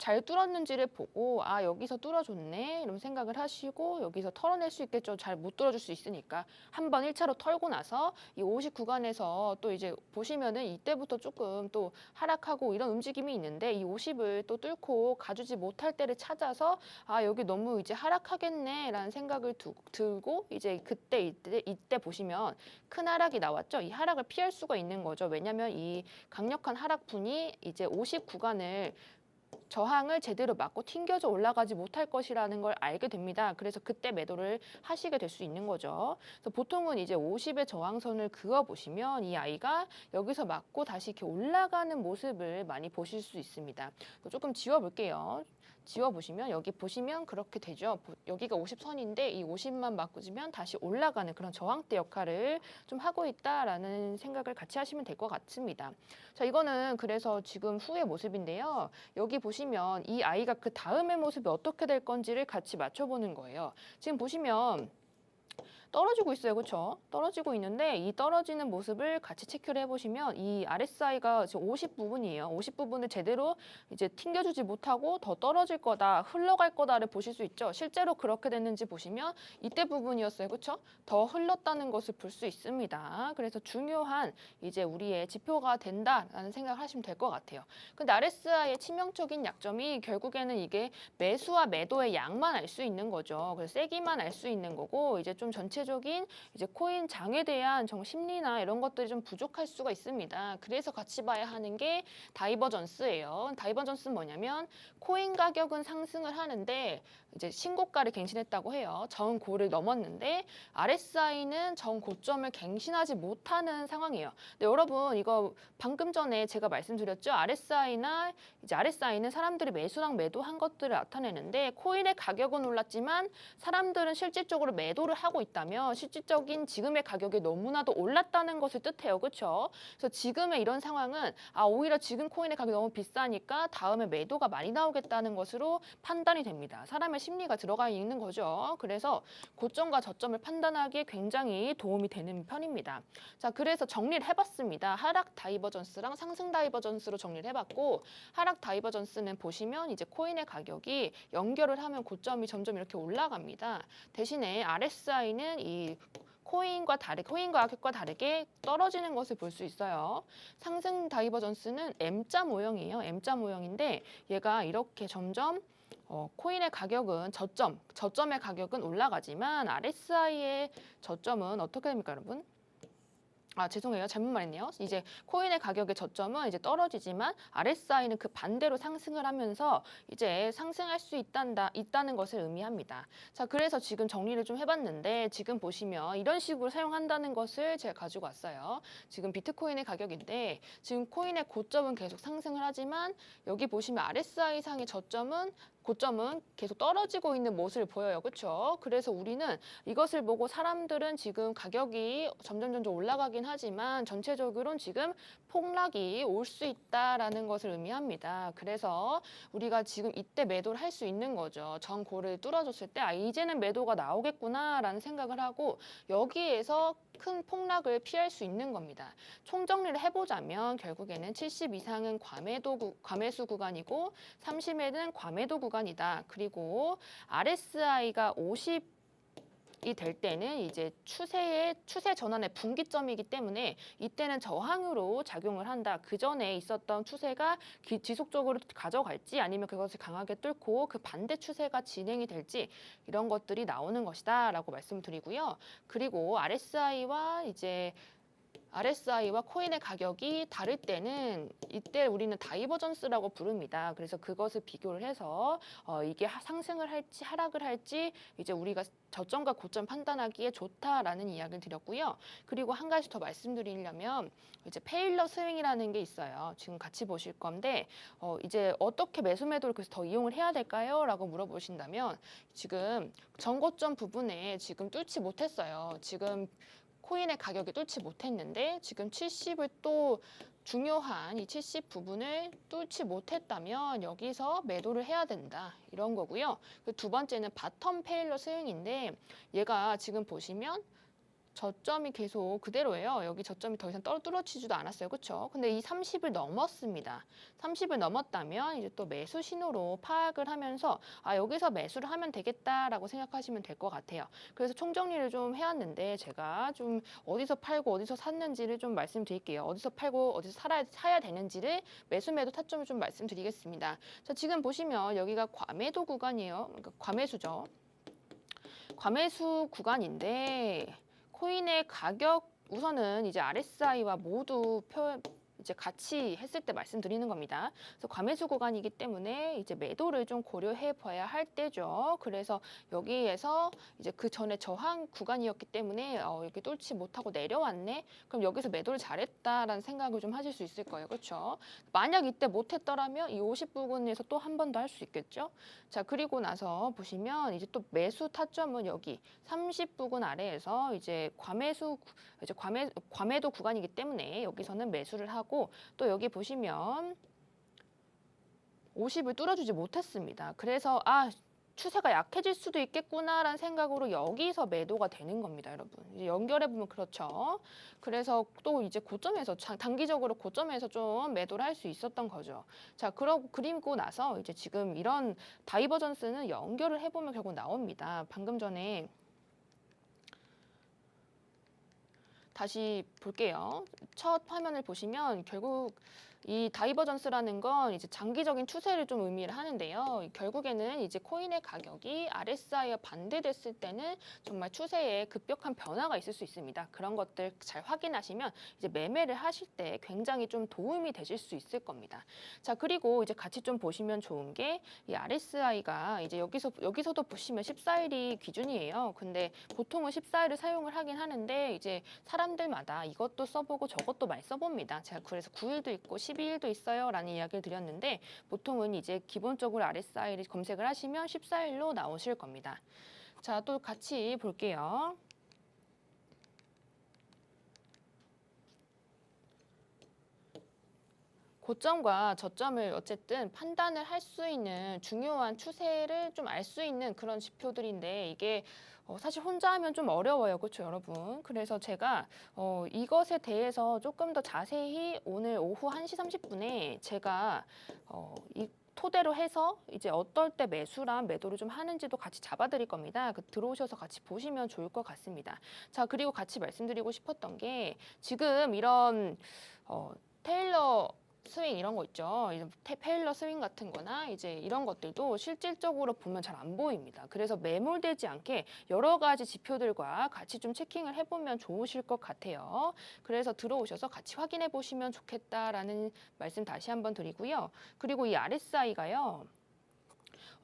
잘 뚫었는지를 보고 아 여기서 뚫어줬네 이런 생각을 하시고 여기서 털어낼 수 있겠죠. 잘 못 뚫어줄 수 있으니까 한번 1차로 털고 나서 이 50 구간에서 또 이제 보시면은 이때부터 조금 또 하락하고 이런 움직임이 있는데 이 50을 또 뚫고 가주지 못할 때를 찾아서 아 여기 너무 이제 하락하겠네라는 생각을 들고 이제 이때 보시면 큰 하락이 나왔죠. 이 하락을 피할 수가 있는 거죠. 왜냐하면 이 강력한 하락분이 이제 50 구간을 저항을 제대로 맞고 튕겨져 올라가지 못할 것이라는 걸 알게 됩니다. 그래서 그때 매도를 하시게 될 수 있는 거죠. 그래서 보통은 이제 50의 저항선을 그어 보시면 이 아이가 여기서 맞고 다시 이렇게 올라가는 모습을 많이 보실 수 있습니다. 조금 지워 볼게요. 지워 보시면 여기 보시면 그렇게 되죠. 여기가 50선인데 이 50만 바꾸면 다시 올라가는 그런 저항대 역할을 좀 하고 있다라는 생각을 같이 하시면 될 것 같습니다. 자, 이거는 그래서 지금 후의 모습인데요. 여기 보시면 이 아이가 그 다음의 모습이 어떻게 될 건지를 같이 맞춰보는 거예요. 지금 보시면 떨어지고 있어요. 그렇죠? 떨어지고 있는데 이 떨어지는 모습을 같이 체크를 해보시면 이 RSI가 지금 50 부분이에요. 50 부분을 제대로 이제 튕겨주지 못하고 더 떨어질 거다, 흘러갈 거다를 보실 수 있죠. 실제로 그렇게 됐는지 보시면 이때 부분이었어요. 그렇죠? 더 흘렀다는 것을 볼 수 있습니다. 그래서 중요한 이제 우리의 지표가 된다라는 생각을 하시면 될 것 같아요. 근데 RSI의 치명적인 약점이 결국에는 이게 매수와 매도의 양만 알 수 있는 거죠. 그래서 세기만 알 수 있는 거고 이제 좀 전체적인 이제 코인 장에 대한 심리나 이런 것들이 좀 부족할 수가 있습니다. 그래서 같이 봐야 하는 게 다이버전스예요. 다이버전스는 뭐냐면 코인 가격은 상승을 하는데 이제 신고가를 갱신했다고 해요. 전고를 넘었는데 RSI는 전고점을 갱신하지 못하는 상황이에요. 근데 여러분 이거 방금 전에 제가 말씀드렸죠. RSI는 사람들이 매수랑 매도한 것들을 나타내는데 코인의 가격은 올랐지만 사람들은 실질적으로 매도를 하고 있다면 실질적인 지금의 가격이 너무나도 올랐다는 것을 뜻해요. 그렇죠? 그래서 지금의 이런 상황은 오히려 지금 코인의 가격이 너무 비싸니까 다음에 매도가 많이 나오겠다는 것으로 판단이 됩니다. 사람의 심리가 들어가 있는 거죠. 그래서 고점과 저점을 판단하기에 굉장히 도움이 되는 편입니다. 자, 그래서 정리를 해봤습니다. 하락 다이버전스랑 상승 다이버전스로 정리를 해봤고 하락 다이버전스는 보시면 이제 코인의 가격이 연결을 하면 고점이 점점 이렇게 올라갑니다. 대신에 RSI는 이 코인과 가격과 다르게 떨어지는 것을 볼 수 있어요. 상승 다이버전스는 M자 모형이에요. M자 모형인데 얘가 이렇게 점점 코인의 가격은 저점의 가격은 올라가지만 RSI의 저점은 어떻게 됩니까, 여러분? 죄송해요. 잘못 말했네요. 이제 코인의 가격의 저점은 이제 떨어지지만 RSI는 그 반대로 상승을 하면서 이제 상승할 수 있다는 것을 의미합니다. 자, 그래서 지금 정리를 좀 해봤는데 지금 보시면 이런 식으로 사용한다는 것을 제가 가지고 왔어요. 지금 비트코인의 가격인데 지금 코인의 고점은 계속 상승을 하지만 여기 보시면 RSI 상의 고점은 계속 떨어지고 있는 모습을 보여요. 그렇죠? 그래서 우리는 이것을 보고 사람들은 지금 가격이 점점 올라가긴 하지만 전체적으로는 지금 폭락이 올 수 있다라는 것을 의미합니다. 그래서 우리가 지금 이때 매도를 할 수 있는 거죠. 전고를 뚫어줬을 때 이제는 매도가 나오겠구나라는 생각을 하고 여기에서 큰 폭락을 피할 수 있는 겁니다. 총정리를 해보자면 결국에는 70 이상은 과매수 구간이고 30에는 과매도 구간이다. 그리고 RSI가 50이 될 때는 이제 추세 전환의 분기점이기 때문에 이때는 저항으로 작용을 한다. 그 전에 있었던 추세가 지속적으로 가져갈지 아니면 그것을 강하게 뚫고 그 반대 추세가 진행이 될지 이런 것들이 나오는 것이다라고 말씀드리고요. 그리고 RSI와 코인의 가격이 다를 때는 이때 우리는 다이버전스라고 부릅니다. 그래서 그것을 비교를 해서 이게 상승을 할지 하락을 할지 이제 우리가 저점과 고점 판단하기에 좋다라는 이야기를 드렸고요. 그리고 한 가지 더 말씀드리려면 이제 페일러 스윙이라는 게 있어요. 지금 같이 보실 건데 이제 어떻게 매수 매도를 그래서 더 이용을 해야 될까요? 라고 물어보신다면 지금 전고점 부분에 지금 뚫지 못했어요. 지금 코인의 가격이 뚫지 못했는데 지금 70을 또 중요한 이 70 부분을 뚫지 못했다면 여기서 매도를 해야 된다. 이런 거고요. 두 번째는 바텀 페일러 스윙인데 얘가 지금 보시면 저점이 계속 그대로예요. 여기 저점이 더 이상 뚫어지지도 않았어요. 그렇죠? 근데 이 30을 넘었습니다. 30을 넘었다면 이제 또 매수 신호로 파악을 하면서 아, 여기서 매수를 하면 되겠다라고 생각하시면 될 것 같아요. 그래서 총정리를 좀 해왔는데 제가 좀 어디서 팔고 어디서 샀는지를 좀 말씀드릴게요. 어디서 팔고 어디서 사야 되는지를 매수 매도 타점을 좀 말씀드리겠습니다. 자, 지금 보시면 여기가 과매도 구간이에요. 그러니까 과매수죠. 과매수 구간인데 코인의 가격 우선은 이제 RSI와 모두 이제 같이 했을 때 말씀드리는 겁니다. 그래서 과매수 구간이기 때문에 이제 매도를 좀 고려해 봐야 할 때죠. 그래서 여기에서 이제 그 전에 저항 구간이었기 때문에 이렇게 뚫지 못하고 내려왔네. 그럼 여기서 매도를 잘했다라는 생각을 좀 하실 수 있을 거예요. 그렇죠? 만약 이때 못했더라면 이 50 부근에서 또 한 번 더 할 수 있겠죠. 자, 그리고 나서 보시면 이제 또 매수 타점은 여기 30 부근 아래에서 이제 과매도 구간이기 때문에 여기서는 매수를 하고 또 여기 보시면 50을 뚫어주지 못했습니다. 그래서 추세가 약해질 수도 있겠구나라는 생각으로 여기서 매도가 되는 겁니다, 여러분. 이제 연결해 보면 그렇죠. 그래서 또 이제 고점에서 단기적으로 고점에서 좀 매도를 할 수 있었던 거죠. 자, 그리고 나서 이제 지금 이런 다이버전스는 연결을 해보면 결국 나옵니다. 방금 전에 다시 볼게요. 첫 화면을 보시면 결국 이 다이버전스라는 건 이제 장기적인 추세를 좀 의미를 하는데요. 결국에는 이제 코인의 가격이 RSI와 반대됐을 때는 정말 추세에 급격한 변화가 있을 수 있습니다. 그런 것들 잘 확인하시면 이제 매매를 하실 때 굉장히 좀 도움이 되실 수 있을 겁니다. 자, 그리고 이제 같이 좀 보시면 좋은 게 이 RSI가 이제 여기서도 보시면 14일이 기준이에요. 근데 보통은 14일을 사용을 하긴 하는데 이제 사람들마다 이것도 써보고 저것도 많이 써봅니다. 제가 그래서 9일도 있고 12일도 있어요 라는 이야기를 드렸는데 보통은 이제 기본적으로 RSI를 검색을 하시면 14일로 나오실 겁니다. 자, 또 같이 볼게요. 고점과 저점을 어쨌든 판단을 할 수 있는 중요한 추세를 좀 알 수 있는 그런 지표들인데 이게 사실 혼자 하면 좀 어려워요. 그렇죠, 여러분? 그래서 제가 이것에 대해서 조금 더 자세히 오늘 오후 1시 30분에 제가 이 토대로 해서 이제 어떨 때 매수랑 매도를 좀 하는지도 같이 잡아드릴 겁니다. 들어오셔서 같이 보시면 좋을 것 같습니다. 자, 그리고 같이 말씀드리고 싶었던 게 지금 이런 테일러 스윙 이런 거 있죠. 페일러 스윙 같은 거나 이제 이런 것들도 실질적으로 보면 잘 안 보입니다. 그래서 매몰되지 않게 여러 가지 지표들과 같이 좀 체킹을 해보면 좋으실 것 같아요. 그래서 들어오셔서 같이 확인해 보시면 좋겠다라는 말씀 다시 한번 드리고요. 그리고 이 RSI가요.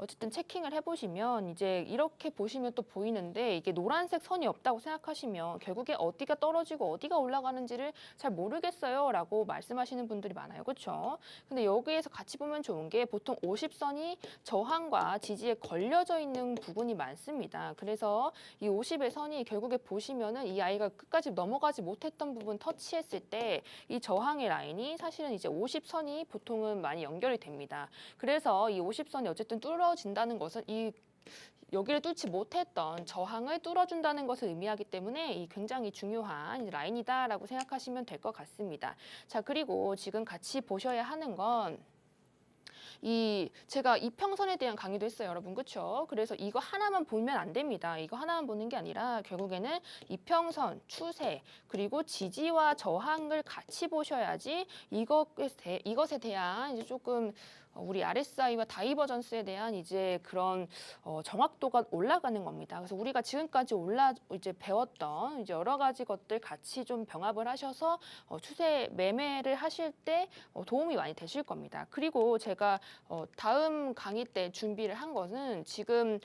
어쨌든 체킹을 해보시면 이제 이렇게 보시면 또 보이는데 이게 노란색 선이 없다고 생각하시면 결국에 어디가 떨어지고 어디가 올라가는지를 잘 모르겠어요 라고 말씀하시는 분들이 많아요. 그렇죠? 근데 여기에서 같이 보면 좋은 게 보통 50선이 저항과 지지에 걸려져 있는 부분이 많습니다. 그래서 이 50의 선이 결국에 보시면은 이 아이가 끝까지 넘어가지 못했던 부분 터치했을 때 이 저항의 라인이 사실은 이제 50선이 보통은 많이 연결이 됩니다. 그래서 이 50선이 어쨌든 뚫어진다는 것은 여기를 뚫지 못했던 저항을 뚫어준다는 것을 의미하기 때문에 이 굉장히 중요한 라인이다라고 생각하시면 될 것 같습니다. 자, 그리고 지금 같이 보셔야 하는 건 제가 이평선에 대한 강의도 했어요, 여러분. 그렇죠? 그래서 이거 하나만 보면 안 됩니다. 이거 하나만 보는 게 아니라 결국에는 이평선, 추세, 그리고 지지와 저항을 같이 보셔야지 이것에 대한 이제 조금 우리 RSI와 다이버전스에 대한 이제 그런 정확도가 올라가는 겁니다. 그래서 우리가 지금까지 이제 배웠던 이제 여러 가지 것들 같이 좀 병합을 하셔서 추세 매매를 하실 때 도움이 많이 되실 겁니다. 그리고 제가 다음 강의 때 준비를 한 것은 지금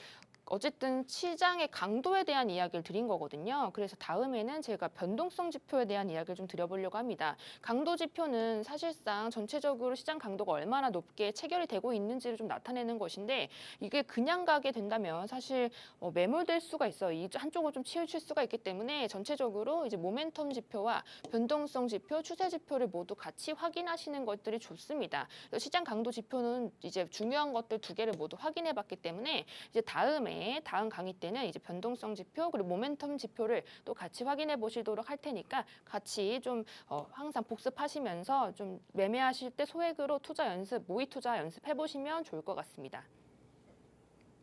어쨌든 시장의 강도에 대한 이야기를 드린 거거든요. 그래서 다음에는 제가 변동성 지표에 대한 이야기를 좀 드려보려고 합니다. 강도 지표는 사실상 전체적으로 시장 강도가 얼마나 높게 체결이 되고 있는지를 좀 나타내는 것인데 이게 그냥 가게 된다면 사실 매몰될 수가 있어요. 이 한쪽으로 좀 치우칠 수가 있기 때문에 전체적으로 이제 모멘텀 지표와 변동성 지표, 추세 지표를 모두 같이 확인하시는 것들이 좋습니다. 시장 강도 지표는 이제 중요한 것들 두 개를 모두 확인해 봤기 때문에 이제 다음에 다음에 다음 강의 때는 이제 변동성 지표 그리고 모멘텀 지표를 또 같이 확인해 보시도록 할 테니까 같이 좀 항상 복습하시면서 좀 매매하실 때 소액으로 투자 연습, 모의 투자 연습해 보시면 좋을 것 같습니다.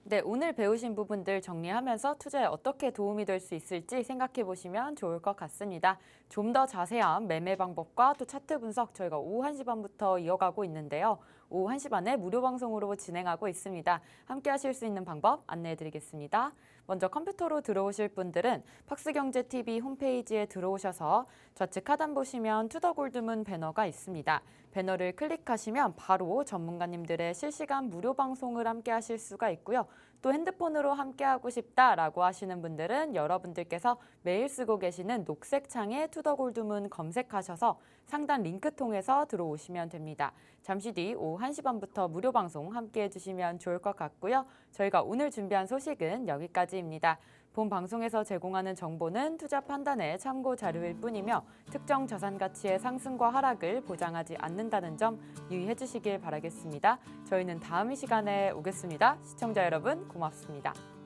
네, 오늘 배우신 부분들 정리하면서 투자에 어떻게 도움이 될 수 있을지 생각해 보시면 좋을 것 같습니다. 좀 더 자세한 매매 방법과 또 차트 분석 저희가 오후 1시 반부터 이어가고 있는데요. 오후 1시 반에 무료 방송으로 진행하고 있습니다. 함께 하실 수 있는 방법 안내해 드리겠습니다. 먼저 컴퓨터로 들어오실 분들은 팍스경제TV 홈페이지에 들어오셔서 좌측 하단 보시면 투더골드문 배너가 있습니다. 배너를 클릭하시면 바로 전문가님들의 실시간 무료 방송을 함께 하실 수가 있고요. 또 핸드폰으로 함께하고 싶다라고 하시는 분들은 여러분들께서 매일 쓰고 계시는 녹색 창에 투더골드문 검색하셔서 상단 링크 통해서 들어오시면 됩니다. 잠시 뒤 오후 1시 반부터 무료 방송 함께해 주시면 좋을 것 같고요. 저희가 오늘 준비한 소식은 여기까지입니다. 본 방송에서 제공하는 정보는 투자 판단의 참고 자료일 뿐이며 특정 자산 가치의 상승과 하락을 보장하지 않는다는 점 유의해 주시길 바라겠습니다. 저희는 다음 이 시간에 오겠습니다. 시청자 여러분 고맙습니다.